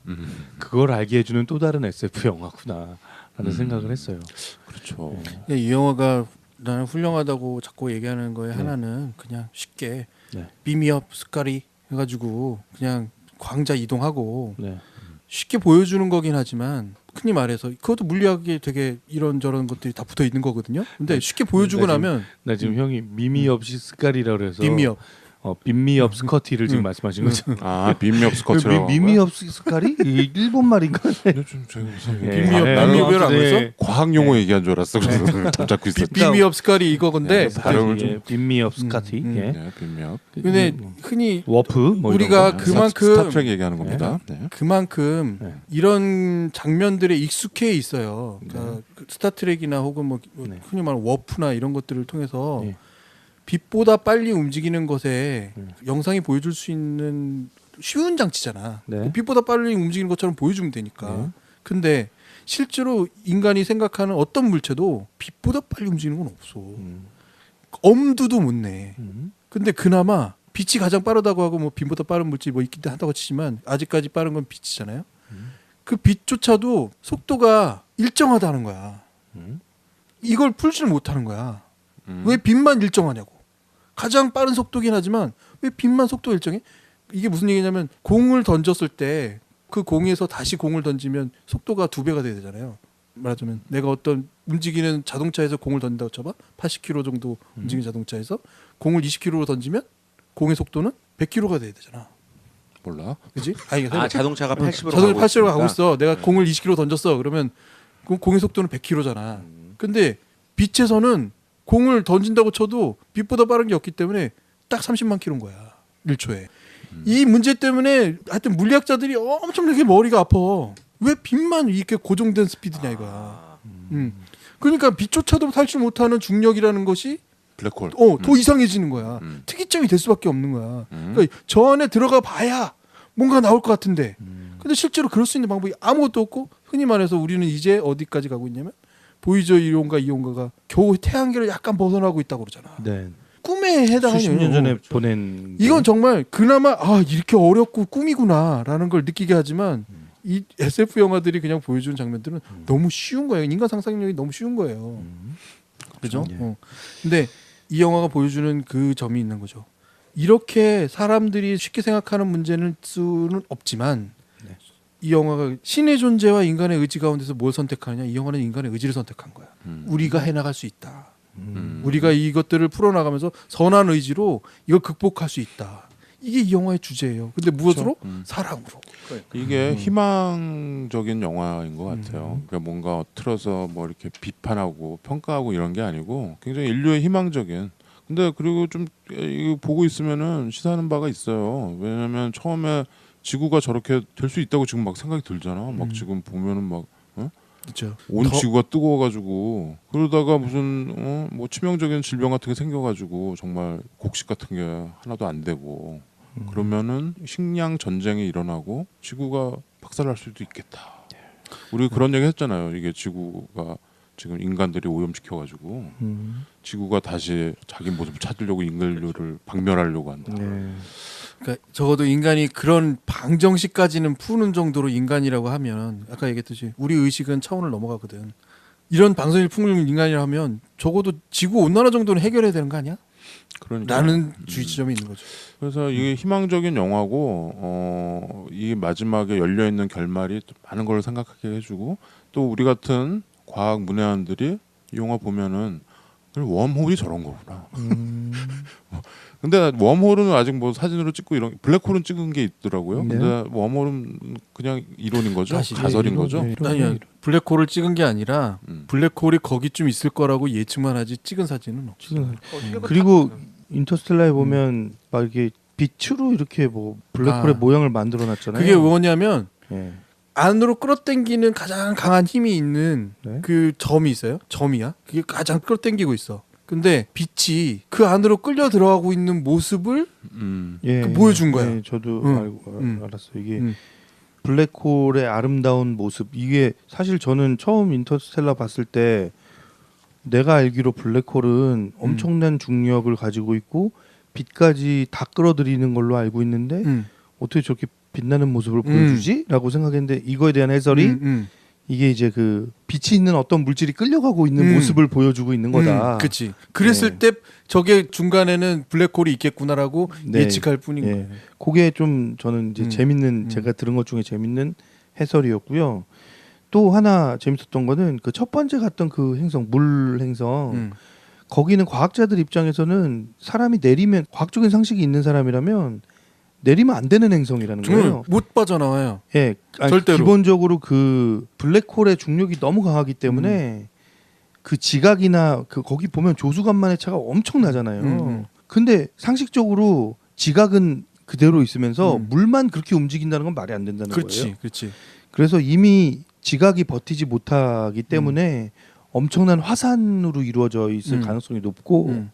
그걸 알게 해주는 또 다른 SF 영화구나라는 생각을 했어요. 그렇죠. 이 영화가 나는 훌륭하다고 자꾸 얘기하는 거에 하나는 그냥 쉽게 네. 비미업 스카리 해가지고 그냥 광자 이동하고 네. 쉽게 보여주는 거긴 하지만 흔히 말해서 그것도 물리학에 되게 이런저런 것들이 다 붙어 있는 거거든요. 근데 쉽게 보여주고 나면 나 지금 형이 미미 없이 스카리라 그래서 비미업 빈미업 스커티를 지금 말씀하신 거죠. 빈미업 스커트라고. 미미업 스카리? 이게 일본 말인가? 좀 제가 빈미업 네. 빈미업을 안 네. 그래서 과학 용어 얘기한 줄 알았어. 그래서 답잡고 있었지. 비미업 스카리 이거건데 발음을 좀 빈미업 스카티. 예. 네, 빈미업. 근데 흔히 워프 뭐 우리가 이런 거. 그만큼 스타트랙 얘기하는 겁니다. 네. 그만큼 네. 이런 장면들에 익숙해 있어요. 그러니까 그 스타트랙이나 혹은 뭐 네. 흔히 말하는 워프나 이런 것들을 통해서 네. 빛보다 빨리 움직이는 것에 영상이 보여줄 수 있는 쉬운 장치잖아. 네. 빛보다 빨리 움직이는 것처럼 보여주면 되니까. 네. 근데 실제로 인간이 생각하는 어떤 물체도 빛보다 빨리 움직이는 건 없어. 엄두도 못 내. 근데 그나마 빛이 가장 빠르다고 하고 뭐 빛보다 빠른 물질이 뭐 있긴 한다고 치지만 아직까지 빠른 건 빛이잖아요. 그 빛조차도 속도가 일정하다는 거야. 이걸 풀지를 못하는 거야. 왜 빛만 일정하냐고. 가장 빠른 속도긴 하지만 왜 빛만 속도 일정해? 이게 무슨 얘기냐면 공을 던졌을 때 그 공에서 다시 공을 던지면 속도가 2배가 돼야 되잖아요. 말하자면 내가 어떤 움직이는 자동차에서 공을 던진다고 쳐봐. 80km 정도 움직이는 자동차에서 공을 20km로 던지면 공의 속도는 100km가 돼야 되잖아. 몰라. 그지? 아니, 자동차가 80으로 자동차 가고 80km로 가고 있으니까. 있어. 내가 공을 20km 던졌어. 그러면 공의 속도는 100km잖아. 근데 빛에서는 공을 던진다고 쳐도 빛보다 빠른 게 없기 때문에 딱 30만 킬로인 거야. 1초에. 이 문제 때문에 하여튼 물리학자들이 엄청나게 머리가 아파. 왜 빛만 이렇게 고정된 스피드냐 이거야. 그러니까 빛조차도 탈출 못하는 중력이라는 것이 블랙홀. 더 이상해지는 거야. 특이점이 될 수밖에 없는 거야. 그러니까 저 안에 들어가 봐야 뭔가 나올 것 같은데 근데 실제로 그럴 수 있는 방법이 아무것도 없고 흔히 말해서 우리는 이제 어디까지 가고 있냐면 보이저 이온과 이온가가 겨우 태양계를 약간 벗어나고 있다고 그러잖아. 네. 꿈에 해당하는 수십 년 전에 보낸 이건 정말 그나마 이렇게 어렵고 꿈이구나라는 걸 느끼게 하지만 이 SF 영화들이 그냥 보여주는 장면들은 너무 쉬운 거예요. 인간 상상력이 너무 쉬운 거예요. 그죠? 예. 근데 이 영화가 보여주는 그 점이 있는 거죠. 이렇게 사람들이 쉽게 생각하는 문제는 수는 없지만 네. 이 영화가 신의 존재와 인간의 의지 가운데서 뭘 선택하느냐. 이 영화는 인간의 의지를 선택한 거야. 우리가 해나갈 수 있다. 우리가 이것들을 풀어나가면서 선한 의지로 이걸 극복할 수 있다. 이게 이 영화의 주제예요. 근데 무엇으로? 사랑으로. 이게 희망적인 영화인 것 같아요. 그러니까 뭔가 틀어서 뭐 이렇게 비판하고 평가하고 이런 게 아니고 굉장히 인류의 희망적인. 근데 그리고 좀 이거 보고 있으면은 시사하는 바가 있어요. 왜냐면 처음에 지구가 저렇게 될 수 있다고 지금 막 생각이 들잖아. 막 지금 보면은 막 그렇죠. 온 지구가 뜨거워가지고 그러다가 무슨 뭐 치명적인 질병 같은 게 생겨가지고 정말 곡식 같은 게 하나도 안 되고 그러면은 식량 전쟁이 일어나고 지구가 박살날 수도 있겠다. 우리 그런 얘기 했잖아요. 이게 지구가 지금 인간들이 오염시켜가지고 지구가 다시 자기 모습을 찾으려고 인류를 박멸하려고 한다. 네. 그러니까 적어도 인간이 그런 방정식까지는 푸는 정도로 인간이라고 하면 아까 얘기했듯이 우리 의식은 차원을 넘어가거든. 이런 방정식 풍는 인간이라면 적어도 지구 온난화 정도는 해결해야 되는 거 아니야? 그러니까 라는 주의 지점이 있는 거죠. 그래서 이게 희망적인 영화고 이 마지막에 열려 있는 결말이 또 많은 걸 생각하게 해주고 또 우리 같은 과학 문외한들이 이 영화 보면은 웜홀이 저런 거구나. 근데 웜홀은 아직 뭐 사진으로 찍고 이런 블랙홀은 찍은 게 있더라고요. 네. 근데 웜홀은 그냥 이론인 거죠. 사실, 가설인 이론, 거죠. 네. 아니야. 블랙홀을 찍은 게 아니라 음. 블랙홀이 거기쯤 있을 거라고 예측만 하지 찍은 사진은 없어. 지금 그리고 인터스텔라에 보면 막 이렇게 빛으로 이렇게 뭐 블랙홀의 아. 모양을 만들어 놨잖아요. 그게 뭐냐면 예. 안으로 끌어당기는 가장 강한 힘이 있는 네. 그 점이 있어요. 점이야. 그게 가장 끌어당기고 있어. 근데 빛이 그 안으로 끌려 들어가고 있는 모습을 예, 그 보여준 거야. 예, 저도 응. 알았어요. 이게 음. 블랙홀의 아름다운 모습. 이게 사실 저는 처음 인터스텔라 봤을 때 내가 알기로 블랙홀은 엄청난 중력을 가지고 있고 빛까지 다 끌어들이는 걸로 알고 있는데 어떻게 저렇게 빛나는 모습을 보여주지?라고 생각했는데 이거에 대한 해설이 이게 이제 그 빛이 있는 어떤 물질이 끌려가고 있는 모습을 보여주고 있는 거다. 그렇지. 그랬을 때 저게 중간에는 블랙홀이 있겠구나라고 네. 예측할 뿐인 거예요. 예. 그게 좀 저는 이제 재밌는 제가 들은 것 중에 재밌는 해설이었고요. 또 하나 재밌었던 거는 그 첫 번째 갔던 그 행성 물 행성 거기는 과학자들 입장에서는 사람이 내리면 과학적인 상식이 있는 사람이라면 내리면 안 되는 행성이라는 거예요. 못 빠져나와요. 예, 아니, 절대로. 기본적으로 그 블랙홀의 중력이 너무 강하기 때문에 그 지각이나 그 거기 보면 조수간만의 차가 엄청나잖아요. 근데 상식적으로 지각은 그대로 있으면서 물만 그렇게 움직인다는 건 말이 안 된다는 거예요. 그렇지. 그래서 이미 지각이 버티지 못하기 때문에 엄청난 화산으로 이루어져 있을 가능성이 높고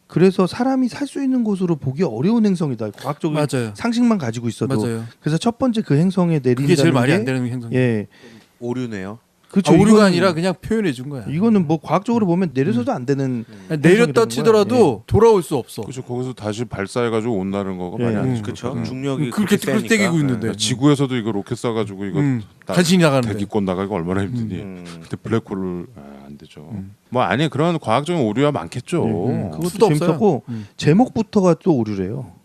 그래서 사람이 살 수 있는 곳으로 보기 어려운 행성이다. 과학적인 맞아요. 상식만 가지고 있어도. 맞아요. 그래서 첫 번째 그 행성에 내린다는 그게 제일 말이 게 안 되는 행성. 예, 오류네요. 그렇죠. 오류가 이거는- 아니라 그냥 표현해 준 거야. 이거는 뭐 과학적으로 보면 내려서도 안 되는 아니, 내렸다 행성이라는 치더라도 거야. 돌아올 수 없어. 그렇죠. 거기서 다시 발사해가지고 온다는 거가 예. 말이 안 되죠. 그렇죠. 중력이 그렇게 세니까. 끌어당기고 있는데. 그러니까 지구에서도 이거 로켓 쏴가지고 이거 간신히 나가는데. 대기권 나가기가 얼마나 힘드니. 음. 근데 블랙홀을 안 되죠. 뭐 아니 그런 과학적인 오류가 많겠죠. 그것도 수도 없어요. 재밌었고 제목부터가 또 오류래요.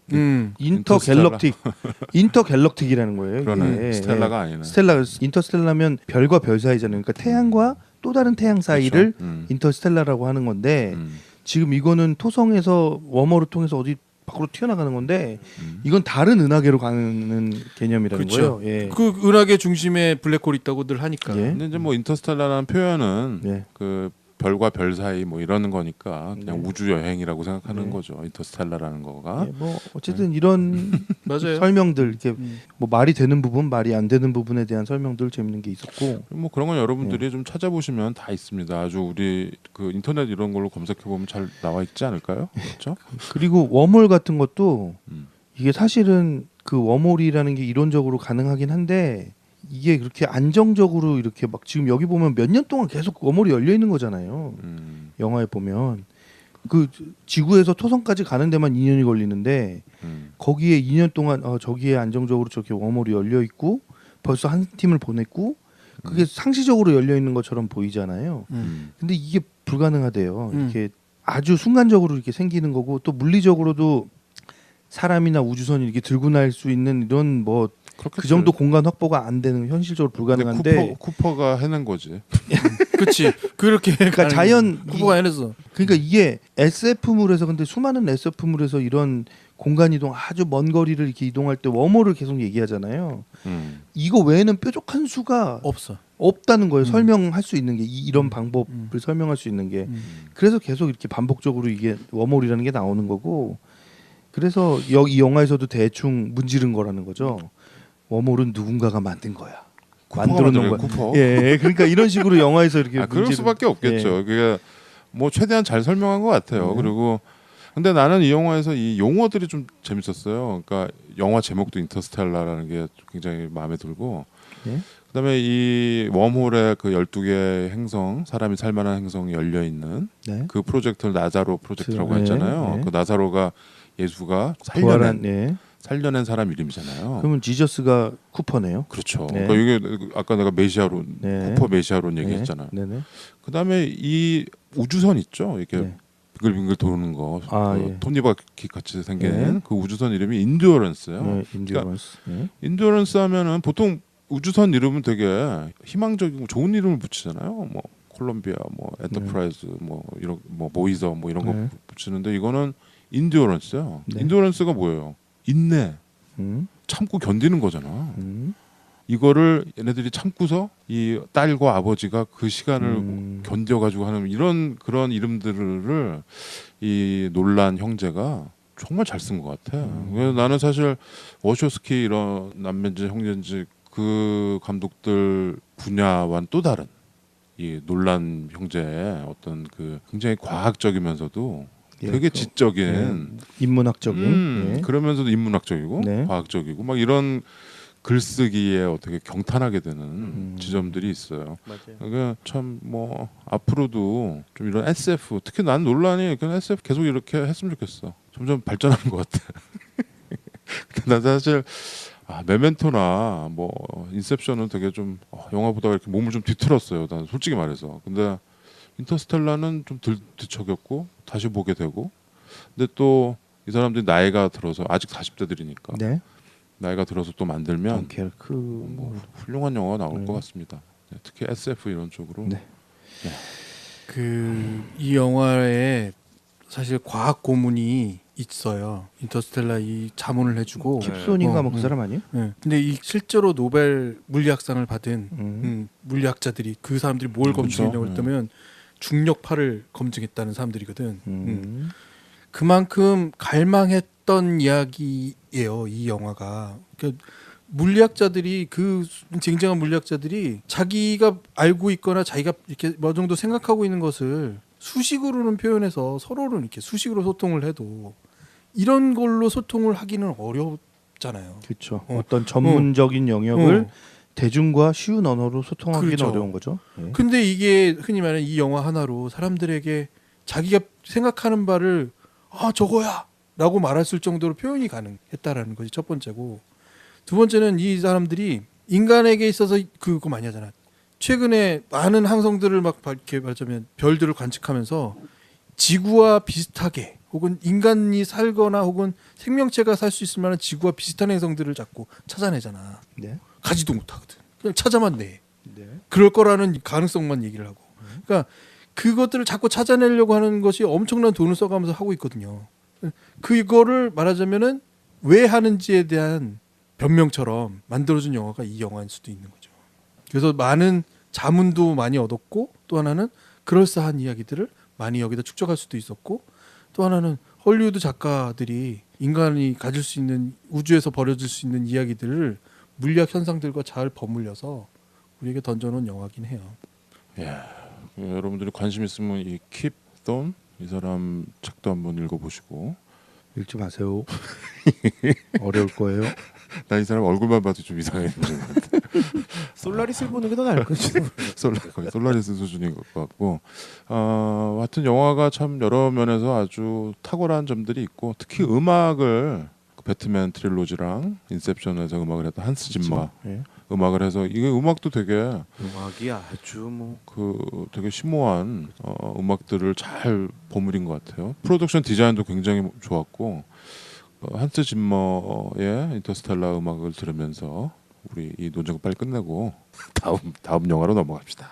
인터갤럭틱이라는 거예요. 그러네. 이게. 스텔라가 아니네. 인터스텔라면 별과 별 사이잖아요. 그러니까 태양과 또 다른 태양 사이를 그렇죠. 인터스텔라라고 하는 건데 지금 이거는 토성에서 웜홀을 통해서 어디 밖으로 튀어나가는 건데 이건 다른 은하계로 가는 개념이라는 그렇죠. 거예요. 예. 그 은하계 중심에 블랙홀이 있다고들 하니까. 예. 근데 이제 뭐 인터스텔라라는 표현은 예. 그 별과 별 사이 뭐 이러는 거니까 그냥 네. 우주 여행이라고 생각하는 네. 거죠. 인터스텔라라는 거가. 예, 뭐 어쨌든 이런 맞아요. 설명들 이렇게 뭐 말이 되는 부분, 말이 안 되는 부분에 대한 설명들 재밌는 게 있었고 뭐 그런 건 여러분들이 네. 좀 찾아보시면 다 있습니다. 아주 우리 그 인터넷 이런 걸로 검색해 보면 잘 나와 있지 않을까요? 그렇죠? 그리고 웜홀 같은 것도 음. 이게 사실은 그 웜홀이라는 게 이론적으로 가능하긴 한데 이게 그렇게 안정적으로 이렇게 막 지금 여기 보면 몇 년 동안 계속 웜홀이 열려 있는 거잖아요. 영화에 보면 그 지구에서 토성까지 가는 데만 2년이 걸리는데 거기에 2년 동안 저기에 안정적으로 저렇게 웜홀이 열려 있고 벌써 한 팀을 보냈고 그게 상시적으로 열려 있는 것처럼 보이잖아요. 근데 이게 불가능하대요. 이렇게 아주 순간적으로 이렇게 생기는 거고 또 물리적으로도 사람이나 우주선이 이렇게 들고 날 수 있는 이런 뭐 그 정도 공간 확보가 안 되는 현실적으로 불가능한데 쿠퍼가 해낸 거지. 그렇지. 그렇게 그러니까 자연 후보가 해냈어. 그러니까 이게 SF물에서 근데 수많은 SF물에서 이런 공간 이동 아주 먼 거리를 이렇게 이동할 때 웜홀을 계속 얘기하잖아요. 이거 외에는 뾰족한 수가 없어. 없다는 거예요. 설명할 수 있는 게 이런 방법을 설명할 수 있는 게 그래서 계속 이렇게 반복적으로 이게 웜홀이라는 게 나오는 거고 그래서 이 영화에서도 대충 문지른 거라는 거죠. 웜홀은 누군가가 만든 거야. 만들어 놓은 거야. 쿠퍼. 예, 그러니까 이런 식으로 영화에서 이렇게 그럴 수밖에 없겠죠. 예. 그게 뭐 최대한 잘 설명한 것 같아요. 그리고 근데 나는 이 영화에서 이 용어들이 좀 재밌었어요. 그러니까 영화 제목도 인터스텔라라는 게 굉장히 마음에 들고 예? 그다음에 이 웜홀에 그 12개의 행성, 사람이 살만한 행성이 열려 있는 네. 그 프로젝트를 나사로 프로젝트라고 네, 했잖아요. 네. 그 나사로가 예수가 부활한 예. 살려낸 사람 이름이잖아요. 그러면 지저스가 쿠퍼네요. 그렇죠. 네. 그러니까 이게 아까 내가 메시아론, 네. 쿠퍼 메시아론 얘기했잖아요. 네. 네네. 그다음에 이 우주선 있죠. 이렇게 네. 빙글빙글 도는 거, 아, 그 예. 톱니바퀴 같이 생긴 네. 그 우주선 이름이 인듀어런스예요. 네, 인디언스. 네. 인듀어런스 하면은 보통 우주선 이름은 되게 희망적이고 좋은 이름을 붙이잖아요. 뭐 콜롬비아, 뭐 엔터프라이즈, 뭐 이런 뭐 모이저, 뭐 이런 거 네. 붙이는데 이거는 인듀어런스요. 네. 인듀어런스가 뭐예요? 인내, 음. 참고 견디는 거잖아. 음. 이거를 얘네들이 참고서 이 딸과 아버지가 그 시간을 견뎌가지고 하는 이런 그런 이름들을 이 놀란 형제가 정말 잘 쓴 것 같아. 그래서 나는 사실 워쇼스키 이런 남매인지 형제인지 그 감독들 분야와는 또 다른 이 놀란 형제의 어떤 그 굉장히 과학적이면서도 예, 되게 그, 지적인 인문학적인. 예. 그러면서도 인문학적이고 네. 과학적이고 막 이런 글쓰기에 어떻게 경탄하게 되는 지점들이 있어요. 그러니까 참 뭐 앞으로도 좀 이런 SF 특히 난 논란이 그냥 SF 계속 이렇게 했으면 좋겠어. 점점 발전하는 것 같아. 난 사실 메멘토나 뭐 인셉션은 되게 좀 영화 보다가 이렇게 몸을 좀 뒤틀었어요. 난 솔직히 말해서. 근데 인터스텔라는 좀 뒤척였고 다시 보게 되고. 근데 또 이 사람들이 나이가 들어서 아직 40대들이니까 네. 나이가 들어서 또 만들면 덩케르크 뭐 훌륭한 영화가 나올 것 같습니다. 네, 특히 SF 이런 쪽으로. 네. 이 영화에 사실 과학 고문이 있어요. 인터스텔라 이 자문을 해주고. 킵손인가 뭐 그 사람 아니에요? 네. 근데 이 실제로 노벨 물리학상을 받은 음. 물리학자들이 그 사람들이 뭘 그렇죠. 검증했냐고 했다면 중력파를 검증했다는 사람들이거든. 그만큼 갈망했던 이야기예요. 이 영화가. 그러니까 물리학자들이 그 쟁쟁한 물리학자들이 자기가 알고 있거나 자기가 이렇게 어느 정도 생각하고 있는 것을 수식으로는 표현해서 서로는 이렇게 수식으로 소통을 해도 이런 걸로 소통을 하기는 어렵잖아요. 그렇죠. 어떤 전문적인 영역을 대중과 쉬운 언어로 소통하기는 그렇죠. 어려운 거죠. 예. 근데 이게 흔히 말하는 이 영화 하나로 사람들에게 자기가 생각하는 바를 저거야 라고 말할 수 정도로 표현이 가능했다라는 것이 첫 번째고, 두 번째는 이 사람들이 인간에게 있어서 그거 많이 하잖아. 최근에 많은 항성들을 막 이렇게 말하자면 별들을 관측하면서 지구와 비슷하게 혹은 인간이 살거나 혹은 생명체가 살 수 있을 만한 지구와 비슷한 행성들을 자꾸 찾아내잖아. 네. 가지도 못하거든. 그냥 찾아만 내. 네. 그럴 거라는 가능성만 얘기를 하고. 그러니까 그것들을 자꾸 찾아내려고 하는 것이 엄청난 돈을 써가면서 하고 있거든요. 그거를 말하자면은 왜 하는지에 대한 변명처럼 만들어준 영화가 이 영화일 수도 있는 거죠. 그래서 많은 자문도 많이 얻었고, 또 하나는 그럴싸한 이야기들을 많이 여기다 축적할 수도 있었고, 또 하나는 헐리우드 작가들이 인간이 가질 수 있는 우주에서 벌어질 수 있는 이야기들을 물리학 현상들과 잘 버물려서 우리에게 던져놓은 영화긴 해요. 여러분들이 관심 있으면 이 킵 돈 이 사람 책도 한번 읽어보시고. 읽지 마세요. 어려울 거예요. 나 이 사람 얼굴만 봐도 좀 이상해. 솔라리스를 보는 게 더 나을 거지. 거의 솔라리스 수준인 것 같고, 하여튼 영화가 참 여러 면에서 아주 탁월한 점들이 있고, 특히 음악을 배트맨 트릴로지랑 인셉션에서 음악을 했던 한스 짐머 예. 음악을 해서 이게 음악도 되게 음악이 아주 뭐 되게 심오한 음악들을 잘 버무린 것 같아요. 프로덕션 디자인도 굉장히 좋았고 한스 짐머의 인터스텔라 음악을 들으면서 우리 이 논쟁을 빨리 끝내고 다음 영화로 넘어갑시다.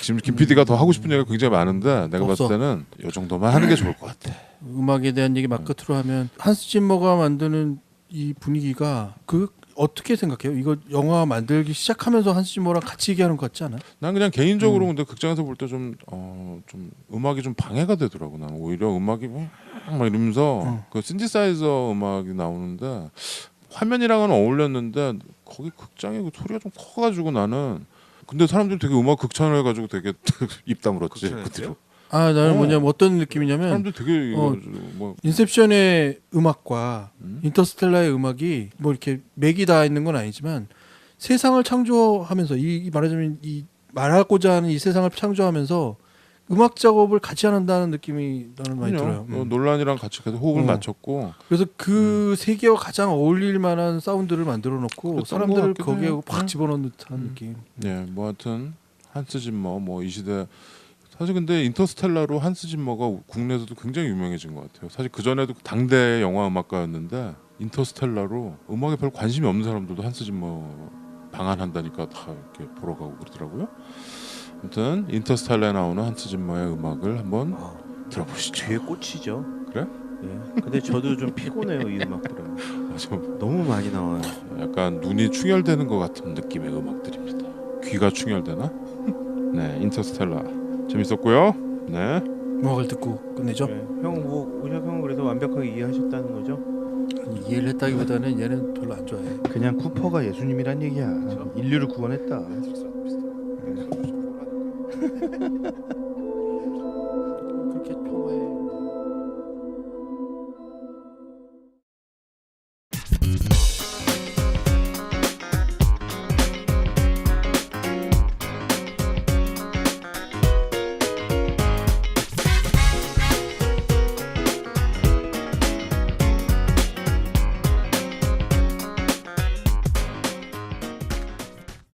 지금 김 PD가 더 하고 싶은 얘기가 굉장히 많은데 내가 없어. 봤을 때는 이 정도만 하는 게 좋을 것 같아. 음악에 대한 얘기 막 끝으로 하면 한스 짐머가 만드는 이 분위기가 어떻게 생각해요? 이거 영화 만들기 시작하면서 한스 짐머랑 같이 얘기하는 것 같지 않아? 난 그냥 개인적으로 근데 극장에서 볼 때 좀 음악이 좀 방해가 되더라고. 나는 오히려 음악이 막 이러면서 그 신디사이저 음악이 나오는데 화면이랑은 어울렸는데 거기 극장에 그 소리가 좀 커가지고 나는 근데 사람들이 되게 음악 극찬을 해가지고 되게 입 다물었지. 극찬했대요? 그 뒤로. 나는 뭐냐면 어떤 느낌이냐면 사람들 되게 뭐 인셉션의 음악과 인터스텔라의 음악이 뭐 이렇게 맥이 다 있는 건 아니지만 세상을 창조하면서 이 말하자면 이 말하고자 하는 이 세상을 창조하면서 음악 작업을 같이 한다는 느낌이 나는 많이 들어요. 논란이랑 같이 계속 호흡을 맞췄고 그래서 그 세계와 가장 어울릴 만한 사운드를 만들어 놓고 그랬던 사람들을 것 같기도 거기에 해요. 확 집어넣는 듯한 느낌. 예, 뭐 하여튼 한스 짐머 뭐 이 시대 사실 근데 인터스텔라로 한스 짐머가 국내에서도 굉장히 유명해진 것 같아요. 사실 그 전에도 당대 영화 음악가였는데 인터스텔라로 음악에 별 관심이 없는 사람들도 한스 짐머 방한한다니까 다 이렇게 보러 가고 그러더라고요. 아무튼 인터스텔라에 나오는 한스 짐머의 음악을 한번 들어보시죠. 제 꽃이죠. 그래? 예. 근데 저도 좀 피곤해요 이 음악 들으면. 좀 너무 많이 나와요. 약간 눈이 충혈되는 것 같은 느낌의 음악들입니다. 귀가 충혈되나? 네, 인터스텔라 재밌었고요. 네, 음악을 듣고 끝내죠. 예. 형뭐 우혁 형은 그래서 완벽하게 이해하셨다는 거죠? 아니, 이해를 했다기보다는 얘는 별로 안 좋아해. 그냥 쿠퍼가 예수님이란 얘기야. 인류를 구원했다. 네.